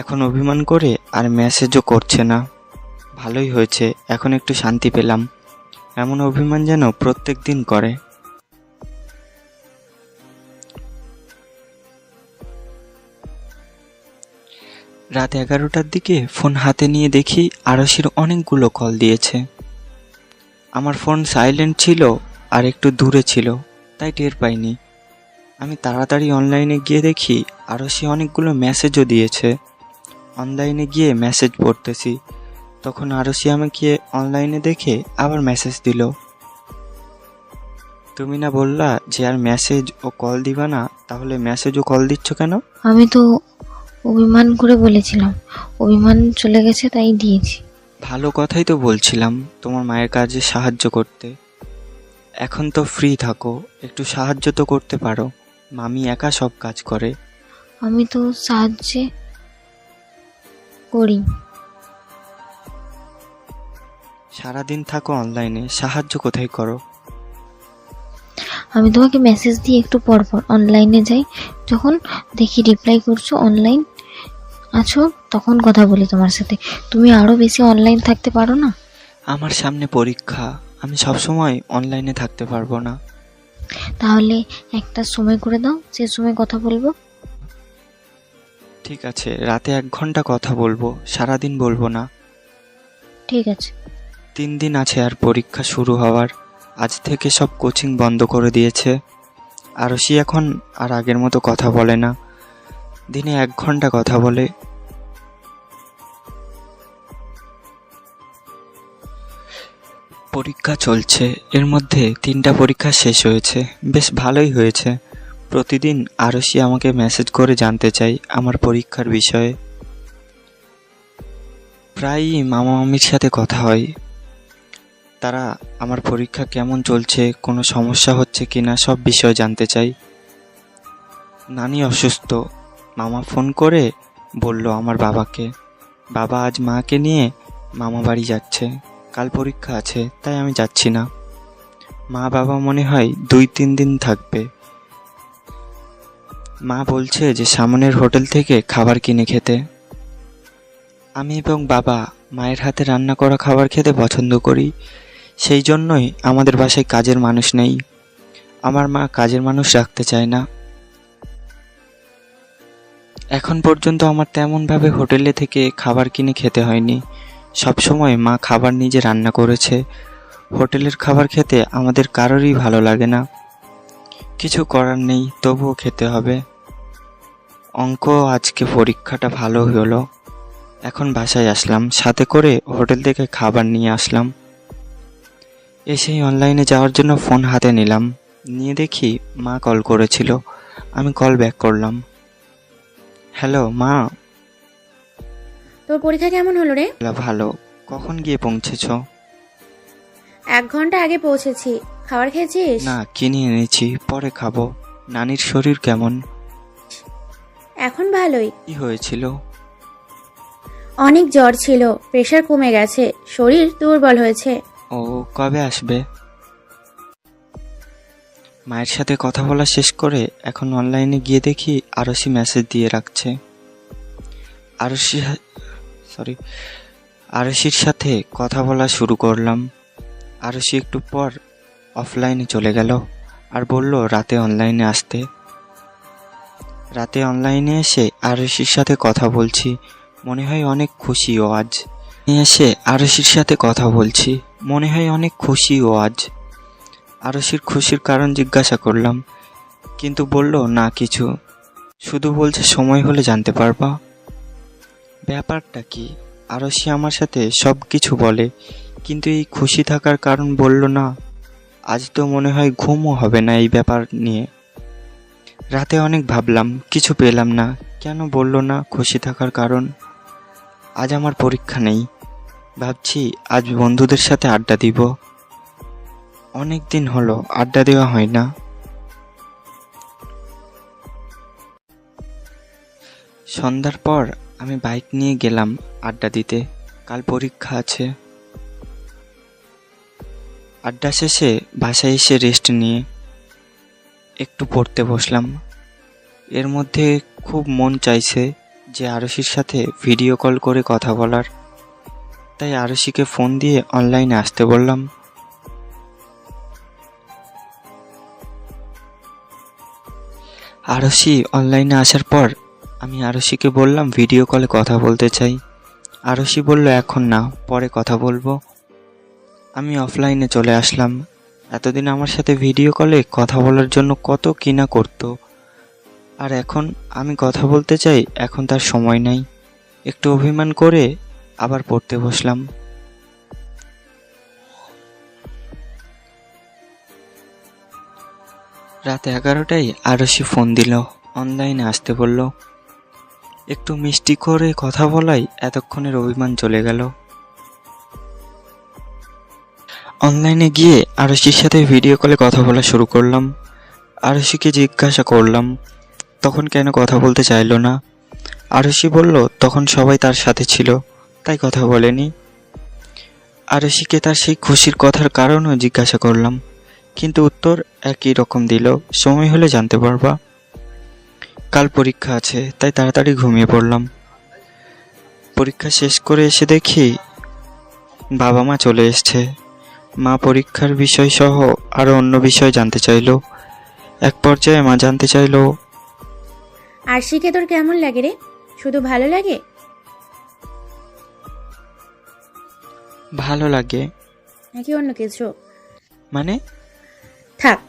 এখন অভিমান করে আর মেসেজও করছে না। ভালোই হয়েছে, এখন একটু শান্তি পেলাম। এমন অভিমান যেন প্রত্যেক দিন করে। রাত 11টার দিকে ফোন হাতে নিয়ে দেখি আরশির অনেকগুলো কল দিয়েছে। আমার ফোন সাইলেন্ট ছিল আর একটু দূরে ছিল, তাই টের পাইনি। আমি তাড়াতাড়ি অনলাইনে গিয়ে দেখি আরশি অনেকগুলো মেসেজও দিয়েছে। অনলাইনে গিয়ে মেসেজ পড়তেছি, তখন আরশি আমাকে অনলাইনে দেখে আবার মেসেজ দিল। তুমি না বললা যে আর মেসেজ ও কল দিবা না, তাহলে মেসেজ ও কল দিচ্ছ কেন? আমি তো অভিমান করে বলেছিলাম, অভিমান চলে গেছে তাই দিয়েছি। ভালো কথাই তো বলছিলাম তোমার মায়ের কাজে সাহায্য করতে। এখন তো ফ্রি থাকো, একটু সাহায্য তো করতে পারো। মামি একা সব কাজ করে। আমি তো সাহায্য করি। সারাদিন থাকো অনলাইনে, সাহায্য কোথায় করো? আমি তোমাকে মেসেজ দিয়ে একটু পর পর অনলাইনে যাই, যখন দেখি রিপ্লাই করছো, অনলাইন আছো, তখন কথা বলি তোমার সাথে। তুমি আরো বেশি অনলাইন থাকতে পারো না? আমার সামনে পরীক্ষা, আমি সবসময় অনলাইনে থাকতে পারবো না। তাহলে একটা সময় করে দাও, সে সময় কথা বলবো। ঠিক আছে, রাতে 1 ঘন্টা কথা বলবো, সারাদিন বলবো না। ঠিক আছে। 3 দিন আছে আর পরীক্ষা শুরু হওয়ার। আজ থেকে সব কোচিং বন্ধ করে দিয়েছে। আরশি এখন আর আগের মতো কথা বলে না, দিনে 1 ঘন্টা কথা বলে। পরীক্ষা চলছে, এর মধ্যে 3টা পরীক্ষা শেষ হয়েছে, বেশ ভালোই হয়েছে। প্রতিদিন আরশি আমাকে মেসেজ করে জানতে চাই আমার পরীক্ষার বিষয়ে। প্রায়ই মামা মামির সাথে কথা হয়, তারা আমার পরীক্ষা কেমন চলছে, কোনো সমস্যা হচ্ছে কিনা সব বিষয় জানতে চাই। নানি অসুস্থ, মামা ফোন করে বলল আমার বাবাকে, বাবা আজ মাকে নিয়ে মামা বাড়ি যাচ্ছে, কাল পরীক্ষা আছে, তাই আমি যাচ্ছি না। মা বাবা মনে হয় 2-3 দিন থাকবে। মা বলছে যে সামনের হোটেল থেকে খাবার কিনে খেতে। আমি এবং বাবা মায়ের হাতে রান্না করা খাবার খেতে পছন্দ করি, সেই জন্যই আমাদের বাসায় কাজের মানুষ নেই। আমার মা কাজের মানুষ রাখতে চায় না। এখন পর্যন্ত আমার তেমনভাবে হোটেলে থেকে খাবার কিনে খেতে হয়নি, সবসময় মা খাবার নিজে রান্না করেছে। হোটেলের খাবার খেতে আমাদের কারোরই ভালো লাগে না, কিছু করার নেই, তবুও খেতে হবে। অঙ্ক আজকে পরীক্ষাটা ভালো হলো। এখন বাসায় আসলাম, সাথে করে হোটেল থেকে খাবার নিয়ে আসলাম। এসেই অনলাইনে যাওয়ার জন্য ফোন হাতে নিলাম, নিয়ে দেখি মা কল করেছিল। আমি কল ব্যাক করলাম। হ্যালো মা। তোর পরীক্ষা কেমন হলো রে? ভালো। কখন গিয়ে পৌঁছেছ? 1 ঘন্টা আগে পৌঁছেছি। খাবার খেয়েছিস? না, কিনে এনেছি, পরে খাবো। নানির শরীর কেমন? এখন ভালোই। কি হয়েছিল? অনেক জ্বর ছিল, প্রেশার কমে গেছে, শরীর দুর্বল হয়েছে। ও কবে আসবে? মায়ের সাথে কথা বলা শেষ করে এখন অনলাইনে গিয়ে দেখি আরশি মেসেজ দিয়ে রাখছে। আরশির সাথে কথা বলা শুরু করলাম। আরশি একটু পর অফলাইনে চলে গেল আর বলল রাতে অনলাইনে আসতে। রাতে অনলাইনে এসে আরশির সাথে কথা বলছি, মনে হয় অনেক খুশি ও আজ। আরশির সাথে কথা বলছি, মনে হয় অনেক খুশি ও আজ। আরশির খুশির কারণ জিজ্ঞাসা করলাম। কিন্তু বলল না কিছু, শুধু বলছে সময় হলে জানতে পারবা। ব্যাপারটা কি, আরশি আমার সাথে সব কিছু বলে, কিন্তু এই খুশি থাকার কারণ বলল না। আজ তো মনে হয় ঘুমও হবে না এই ব্যাপার নিয়ে। রাতে অনেক ভাবলাম, কিছু পেলাম না। কেন বলল না খুশি থাকার কারণ? আজ আমার পরীক্ষা নেই, ভাবছি আজ বন্ধুদের সাথে আড্ডা দিব। অনেক দিন হলো আড্ডা দেওয়া হয় না। সন্ধ্যার পর আমি বাইক নিয়ে গেলাম আড্ডা দিতে, কাল পরীক্ষা আছে। আড্ডা শেষে বাসায় এসে রেস্ট নিয়ে একটু পড়তে বসলাম। এর মধ্যে খুব মন চাইছে যে আরশির সাথে ভিডিও কল করে কথা বলার, তাই আরশিকে ফোন দিয়ে অনলাইনে আসতে বললাম। আরশি অনলাইনে আসার পর আমি আরশিকে বললাম ভিডিও কলে কথা বলতে চাই। আরশি বলল এখন না, পরে কথা বলবো। আমি অফলাইনে চলে আসলাম। এতদিন আমার সাথে ভিডিও কলে কথা বলার জন্য কত কিনা করতো, আর এখন আমি কথা বলতে চাই, এখন তার সময় নাই। একটু অভিমান করে আবার পড়তে বসলাম। রাত 11টায় আরশি ফোন দিল, অনলাইনে আসতে বলল। একটু মিষ্টি করে কথা বলাই এতক্ষণের অভিমান চলে গেল। অনলাইনে গিয়ে আরশির সাথে ভিডিও কলে কথা বলা শুরু করলাম। আরশিকে জিজ্ঞাসা করলাম তখন কেন কথা বলতে চাইলো না। আরশি বলল তখন সবাই তার সাথে ছিল, তাই কথা বলেনি। আরশিকে তার সেই খুশির কথার কারণও জিজ্ঞাসা করলাম, কিন্তু উত্তর একই রকম দিল, সময় হলে জানতে পারবা। কাল পরীক্ষা আছে, তাই তাড়াতাড়ি ঘুমিয়ে পড়লাম। পরীক্ষা শেষ করে এসে দেখি বাবা মা চলে এসছে। মা পরীক্ষার বিষয় সহ আরো অন্য বিষয় জানতে চাইলো। এক পর্যায়ে মা জানতে চাইলো, আরশিকে তোর কেমন লাগে রে? শুধু ভালো লাগে? ভালো লাগে নাকি অন্য কিছু? মানে? থাক,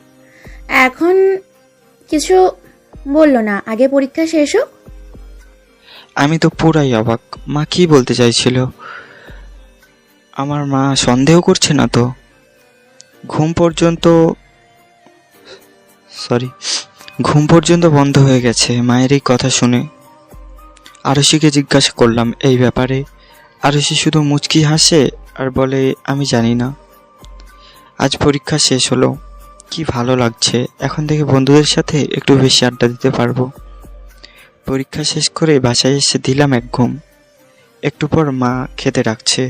এখন কিছু বললো না, আগে পরীক্ষা শেষ হোক। আমি তো পুরাই অবাক, মা কি বলতে চাইছিল? আমার মা সন্দেহ করছে না তো? ঘুম পর্যন্ত বন্ধ হয়ে গেছে মায়ের এই কথা শুনে। আরশিকে জিজ্ঞাসা করলাম এই ব্যাপারে। আরশি শুধু মুচকি হাসে আর বলে আমি জানি না। আজ পরীক্ষা শেষ হলো, কি ভালো লাগছে, এখন থেকে বন্ধুদের সাথে একটু বেশি আড্ডা দিতে পারবো। পরীক্ষা শেষ করে বাসায় এসে দিলাম এক ঘুম। একটু পর মা খেতে ডাকছে,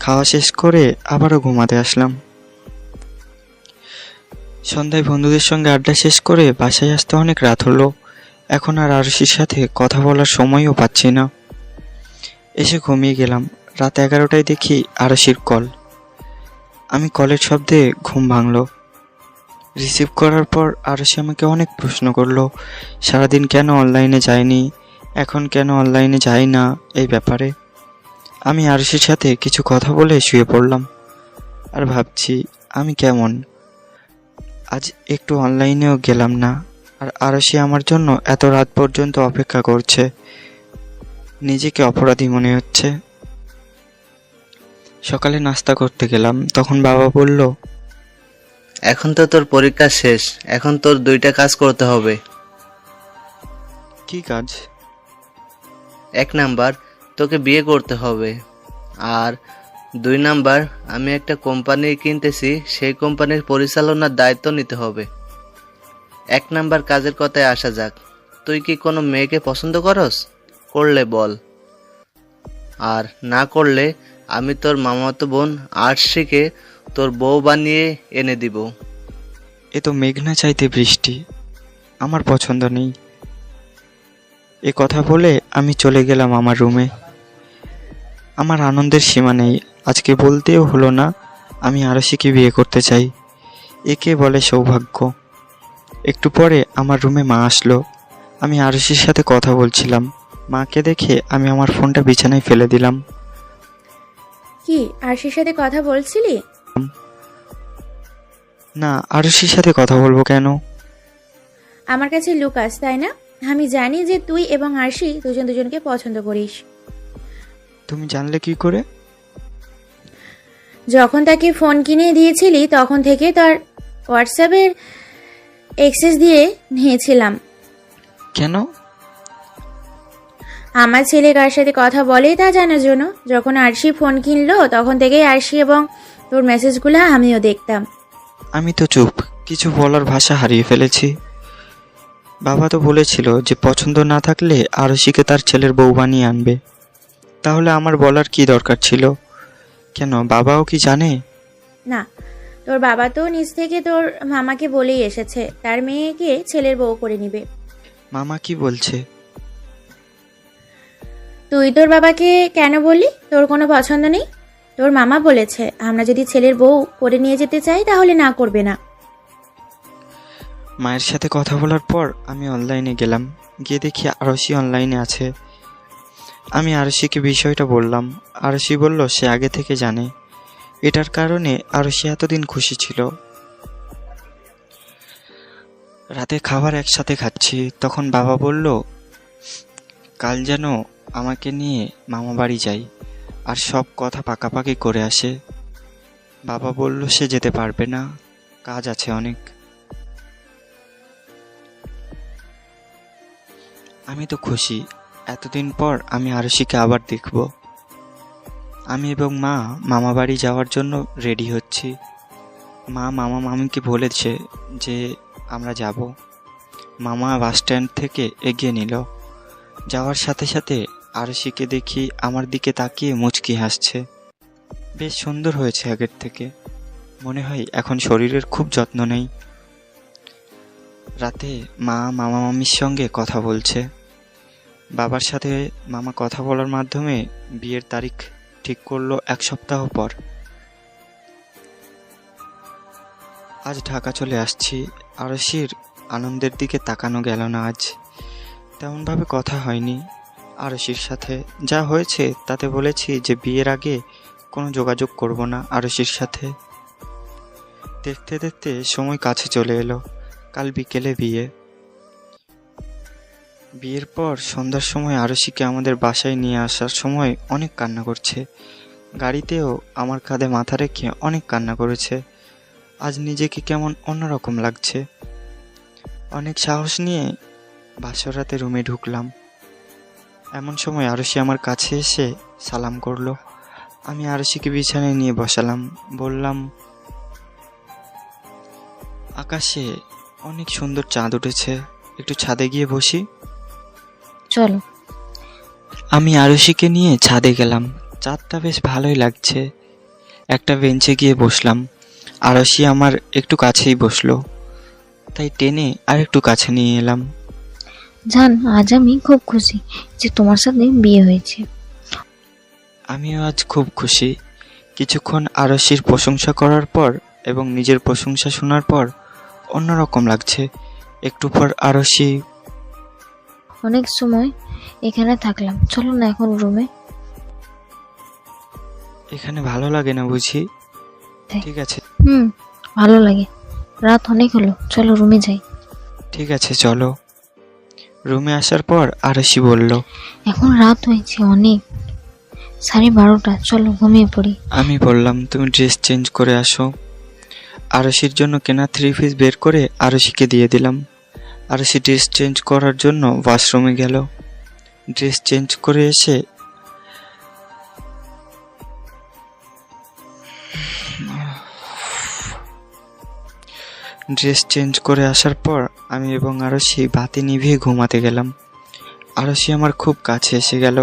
খাওয়া শেষ করে আবারও ঘুমাতে আসলাম। সন্ধ্যায় বন্ধুদের সঙ্গে আড্ডা শেষ করে বাসায় আসতে অনেক রাত হলো। এখন আর আরশির সাথে কথা বলার সময়ও পাচ্ছি না। এসে ঘুমিয়ে গেলাম। রাত 11টায় দেখি আরশির কল। আমি কলের শব্দে ঘুম ভাঙলো। রিসিভ করার পর আরশি আমাকে অনেক প্রশ্ন করলো, সারাদিন কেন অনলাইনে যায়নি, এখন কেন অনলাইনে যাই না এই ব্যাপারে। আমি আরশির সাথে কিছু কথা বলে শুয়ে পড়লাম। আর ভাবছি আমি কেমন, আজ একটু অনলাইনেও গেলাম না, আর আরশি আমার জন্য এত রাত পর্যন্ত অপেক্ষা করছে। নিজেকে অপরাধী মনে হচ্ছে। সকালে নাস্তা করতে গেলাম, তখন বাবা বলল, এখন তো তোর পরীক্ষা শেষ, এখন তোর 2টা কাজ করতে হবে। কি কাজ? 1 নাম্বার, তোকে বিয়ে করতে হবে। আর 2 নাম্বার, আমি একটা কোম্পানি কিনতেছি, সেই কোম্পানির পরিচালনার দায়িত্ব নিতে হবে। 1 নাম্বার কাজের কথায় আসা যাক, তুই কি কোনো মেয়েকে পছন্দ করস? করলে বল, আর না করলে আমি তোর মামাতো বোন আরশিকে তোর বউ বানিয়ে এনে দিব। এ তো মেঘনা চাইতে বৃষ্টি, আমার পছন্দ নেই। এ কথা বলে আমি চলে গেলাম আমার রুমে। আমার আনন্দের সীমা নেই। আজকে বলতেও হলো না আমি আরশিকে বিয়ে করতে চাই। একে বলে সৌভাগ্য। একটু পরে আমার রুমে মা আসলো। আমি আরশির সাথে কথা বলছিলাম। মাকে দেখে আমি আমার ফোনটা বিছানায় ফেলে দিলাম। কি আরশির সাথে কথা বলছিলি? না, আরশির সাথে কথা বলবো কেন? আমার কাছে লুকাস, তাই না? আমি জানি যে তুই এবং আরশি দুজন দুজনকে পছন্দ করিস। তুমি জানলে কি করে? যখন তাকে ফোন কিনে দিয়েছিলি তখন থেকে তার হোয়াটসঅ্যাপের অ্যাক্সেস দিয়ে নিয়েছিলাম। কেন? আমার ছেলে কার সাথে কথা বলে তা জানার জন্য। যখন আরশি ফোন কিনলো তখন থেকেই আরশি এবং তোর মেসেজগুলো আমিও দেখতাম। আমি তো চুপ, কিছু বলার ভাষা হারিয়ে ফেলেছি। বাবা তো বলেছিল যে পছন্দ না থাকলে আরশিকে তার ছেলের বউ বানিয়ে আনবে। তাহলে আমার বলার কি দরকার ছিল? কেন, বাবাও কি জানে? না, তোর বাবা তো নিজ থেকে তোর মামাকে বলেই এসেছে তার মেয়েকে ছেলের বউ করে নিবে। মামা কি বলছে? তুই তোর বাবাকে কেন বললি তোর কোনো পছন্দ নেই? তোর মামা বলেছে আমরা যদি ছেলের বউ করে নিয়ে যেতে চাই তাহলে না করবে না। মায়ের সাথে কথা বলার পর আমি অনলাইনে গেলাম, গিয়ে দেখি আরশি অনলাইনে আছে। আমি আরশিকে বিষয়টা বললাম। আরশি বলল সে আগে থেকে জানে। এটার কারণে আরশি এতদিন খুশি ছিল। রাতে খাবার একসাথে খাচ্ছি, তখন বাবা বলল কাল যেন আমাকে নিয়ে মামা বাড়ি যাই আর সব কথা পাকাপাকি করে আসে। বাবা বলল সে যেতে পারবে না, কাজ আছে অনেক। আমি তো খুশি, এতদিন পর আমি আরশিকে আবার দেখব। আমি এবং মা মামা বাড়ি যাওয়ার জন্য রেডি হচ্ছি। মা মামা মামিকে বলেছে যে আমরা যাব। মামা বাস স্ট্যান্ড থেকে এগিয়ে নিল। যাওয়ার সাথে সাথে আরশিকে দেখি আমার দিকে তাকিয়ে মুচকি হাসছে। বেশ সুন্দর হয়েছে আগের থেকে। মনে হয় এখন শরীরের খুব যত্ন নেই। রাতে মা মামা মামির সঙ্গে কথা বলছে। বাবার সাথে মামা কথা বলার মাধ্যমে বিয়ের তারিখ ঠিক করলো 1 সপ্তাহ পর। আজ ঢাকা চলে আসছি। আরশির আনন্দের দিকে তাকানো গেল না আজ। তেমনভাবে কথা হয়নি আরশির সাথে। যা হয়েছে তাতে বলেছি যে বিয়ের আগে কোনো যোগাযোগ করব না আরশির সাথে। দেখতে দেখতে সময় কাছে চলে এলো। কাল বিকেলে বিয়ে। বিয়ের পর সন্ধ্যার সময় আরশিকে আমাদের বাসায় নিয়ে আসার সময় অনেক কান্না করছে। গাড়িতেও আমার কাঁধে মাথা রেখে অনেক কান্না করেছে। আজ নিজেকে কেমন অন্যরকম লাগছে। অনেক সাহস নিয়ে বাসর রাতে রুমে ঢুকলাম। এমন সময় আরশি আমার কাছে এসে সালাম করলো। আমি আরশিকে বিছানায় নিয়ে বসালাম। বললাম আকাশে অনেক সুন্দর চাঁদ উঠেছে, একটু ছাদে গিয়ে বসি। চলো। আমি আরশিকে নিয়ে ছাদে গেলাম। চাঁদটা বেশ ভালোই লাগছে। একটা বেঞ্চে গিয়ে বসলাম। আরশি আমার একটু কাছেই বসলো, তাই টেনে আর একটু কাছে নিয়ে এলাম। জান, আজ আমি খুব খুশি যে তোমার সাথে বিয়ে হয়েছে। আমিও আজ খুব খুশি। কিছুক্ষণ আরশির প্রশংসা করার পর এবং নিজের প্রশংসা শোনার পর অন্যরকম লাগছে। একটু পর আরশি অনেক সময় এখানে থাকলাম, চলো না এখন রুমে। এখানে ভালো লাগে না বুঝি? ঠিক আছে ভালো লাগে। রাত অনেক হলো, চলো রুমে যাই। ঠিক আছে চলো। রুমে আসার পর আরশি বলল এখন রাত হয়েছে অনেক, 12:30, চলো ঘুমিয়ে পড়ি। আমি বললাম তুমি ড্রেস চেঞ্জ করে আসো। আরশির জন্য কেনা 3 পিস বের করে আরশিকে দিয়ে দিলাম। আরশি ড্রেস চেঞ্জ করার জন্য ওয়াশরুমে গেল। ড্রেস চেঞ্জ করে এসে আসার পর আমি এবং আরশি বাতি নিভিয়ে ঘুমাতে গেলাম। আরশি আমার খুব কাছে এসে গেল,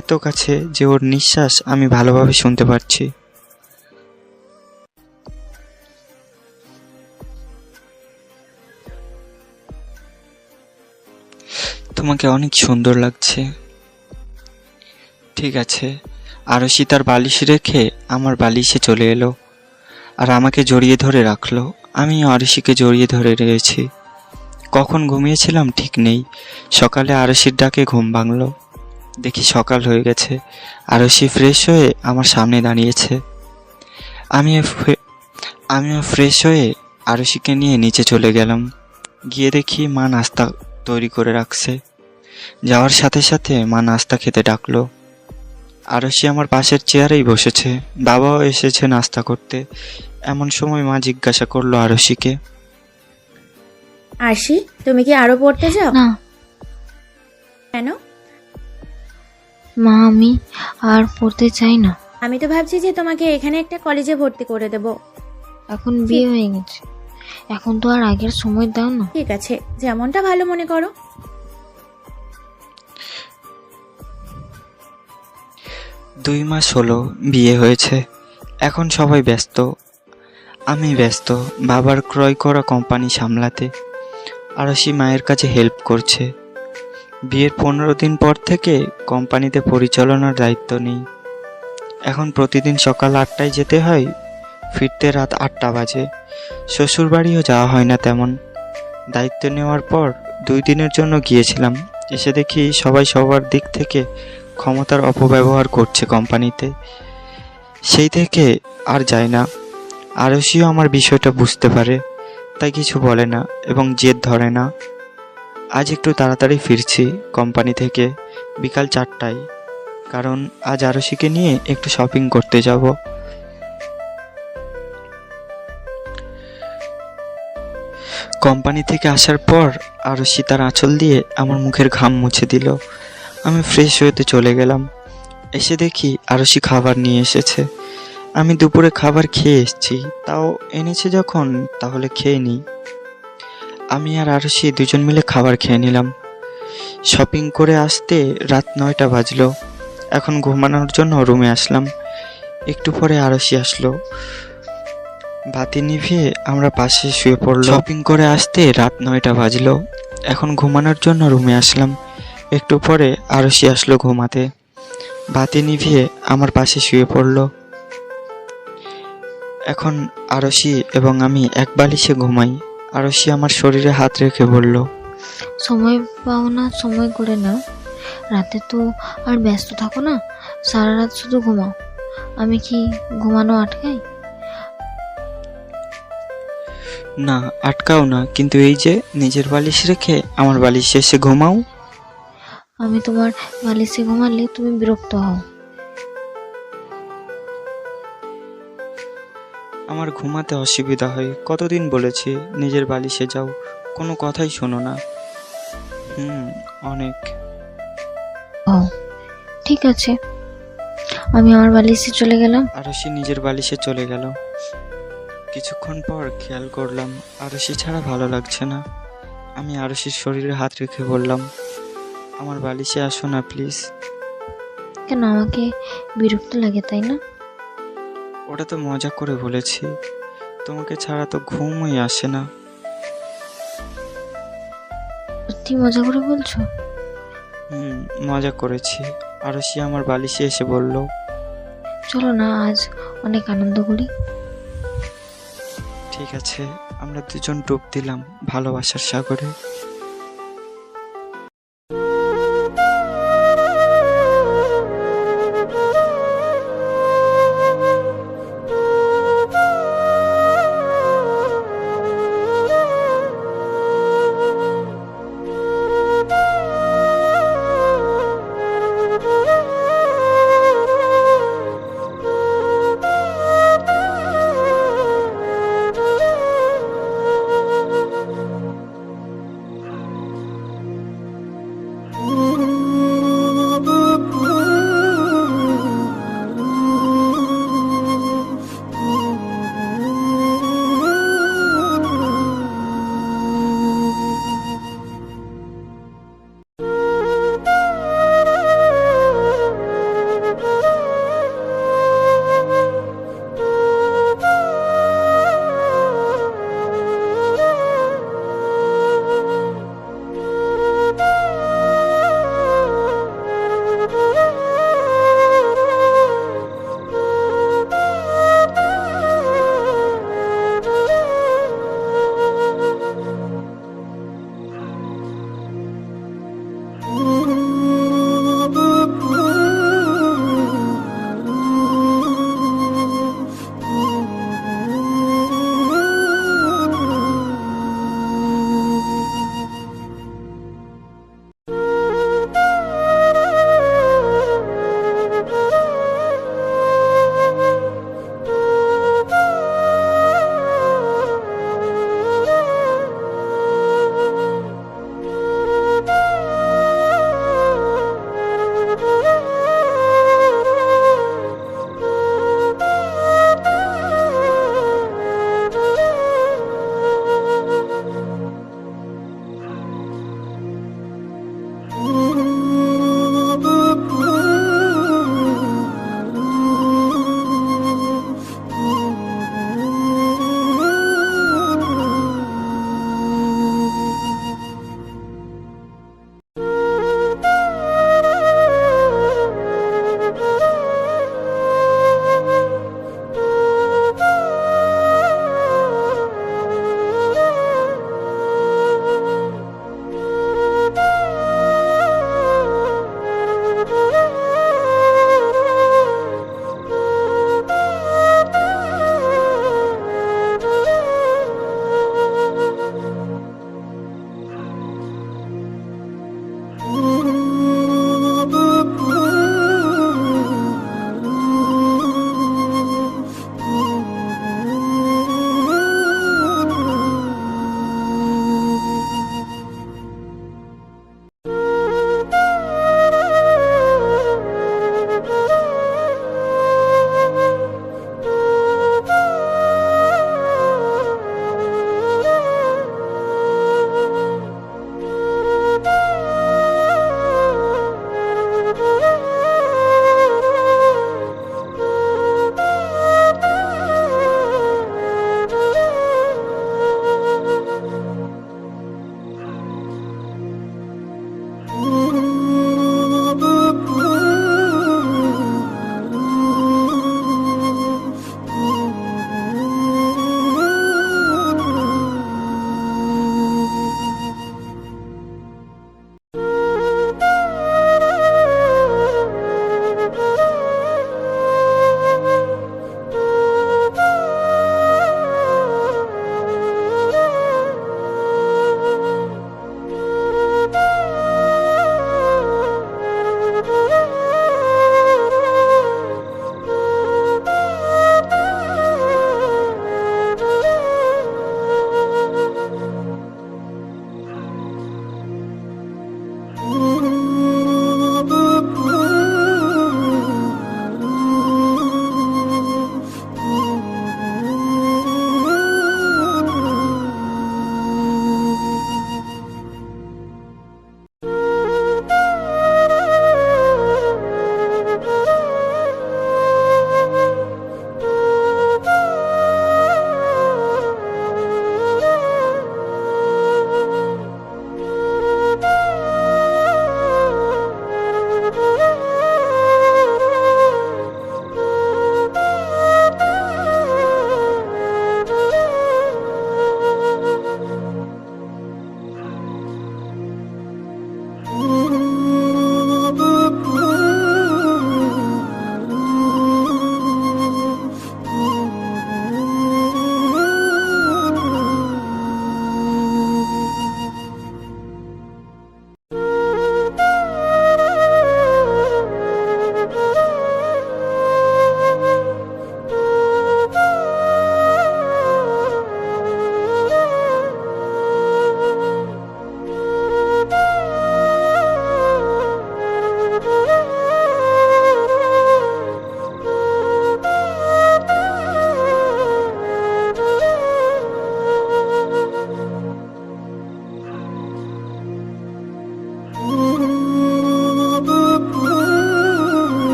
এত কাছে যে ওর নিঃশ্বাস আমি ভালোভাবে শুনতে পারছি। তোমাকে অনেক সুন্দর লাগছে। ঠিক আছে। আরশি তার বালিশ রেখে আমার বালিশে চলে এলো আর আমাকে জড়িয়ে ধরে রাখলো। আমি আরশিকে জড়িয়ে ধরে রয়েছি। কখন ঘুমিয়েছিলাম ঠিক নেই। সকালে আরশির ডাকে ঘুম ভাঙলো। দেখি সকাল হয়ে গেছে। আরশি ফ্রেশ হয়ে আমার সামনে দাঁড়িয়েছে। আমিও ফ্রেশ হয়ে আরশিকে নিয়ে নিচে চলে গেলাম। গিয়ে দেখি মা নাস্তা তৈরি করে রাখছে। যাওয়ার সাথে সাথে মা নাস্তা খেতে ডাকলো। আরশি আমার পাশের চেয়ারেই বসেছে, বাবাও এসেছে নাস্তা করতে। এমন সময় মা জিজ্ঞাসা করলো আরশিকে, আরশি, তুমি কি আরো পড়তে যাও? না কেন? মা, আমি আর পড়তে চাই না। আমি তো ভাবছি যে তোমাকে এখানে একটা কলেজে ভর্তি করে দেব। এখন বিয়ে হয়ে গেছে, এখন তো আর আগের সময় দাও না। ঠিক আছে, যেমনটা ভালো মনে করো। 2 মাস হলো বিয়ে হয়েছে। এখন সবাই ব্যস্ত, আমি ব্যস্ত বাবার ক্রয় করা কোম্পানি সামলাতে। আরশি মায়ের কাছে হেল্প করছে। বিয়ের 15 দিন পর থেকে কোম্পানিতে পরিচালনার দায়িত্ব নেই। এখন প্রতিদিন সকাল 8টায় যেতে হয়, ফিরতে রাত 8টা বাজে। শ্বশুর বাড়িও যাওয়া হয় না তেমন। দায়িত্ব নেওয়ার পর 2 দিনের জন্য গিয়েছিলাম, এসে দেখি সবাই সবার দিক থেকে ক্ষমতার অপব্যবহার করছে কোম্পানিতে। সেই থেকে আর যায় না। আরশিও আমার বিষয়টা বুঝতে পারে, তাই কিছু বলে না এবং জেদ ধরে না। আজ একটু তাড়াতাড়ি ফিরছি কোম্পানি থেকে, বিকাল 4টায়, কারণ আজ আরশিকে নিয়ে একটু শপিং করতে যাব। কোম্পানি থেকে আসার পর আরশি তার আঁচল দিয়ে আমার মুখের ঘাম মুছে দিল। আমি ফ্রেশ হতে চলে গেলাম। এসে দেখি আরশি খাবার নিয়ে এসেছে। আমি দুপুরে খাবার খেয়ে এসেছি, তাও এনেছে যখন তাহলে খেয়ে নিই। আমি আর আরশি দুজন মিলে খাবার খেয়ে নিলাম। শপিং করে আসতে রাত 9টা বাজলো। এখন ঘুমানোর জন্য রুমে আসলাম। একটু পরে আরশি আসলো। বাতি নিভিয়ে আমরা পাশে শুয়ে পড়লাম। শপিং করে আসতে রাত 9টা বাজলো। এখন ঘুমানোর জন্য রুমে আসলাম। একটু পরে আরশি আসলো ঘুমাতে। বাতি নিভিয়ে আমার পাশে শুয়ে পড়লো। এখন আরশি এবং আমি এক বালিশে ঘুমাই। আরশি আমার শরীরে হাত রেখে বলল, সময় পাও না, সময় করে নাও। রাতে তো আর ব্যস্ত থাকো না, সারা রাত শুধু ঘুমাও। আমি কি ঘুমানো আটকাই? না, আটকাও না, কিন্তু এই যে নিজের বালিশ রেখে আমার বালিশে এসে ঘুমাও। আমি তোমার বালিশে ঘুমালে তুমি বিরক্ত হও। আমার ঘুমাতে অসুবিধা হয়, কতদিন বলেছি নিজের বালিশে যাও, কোনো কথাই শোনো না। অনেক। ও ঠিক আছে, আমি আমার বালিশে চলে গেলাম। আরশি নিজের বালিশে চলে গেল। কিছুক্ষণ পর খেয়াল করলাম আরশি ছাড়া ভালো লাগছে না। আমি আরশির শরীরে হাত রেখে বললাম, আমার বালিশে আসো না প্লিজ। কেন, আমাকে বিরক্ত লাগে তাই না? ওটা তো মজা করে বলেছি, তোমাকে ছাড়া তো ঘুমই আসে না। সত্যি মজা করে বলছো? মজা করেছি। আরশি আমার বালিশে এসে বলল, চলো না আজ অনেক আনন্দ করি। ঠিক আছে। আমরা দুজন ডুব দিলাম ভালোবাসার সাগরে।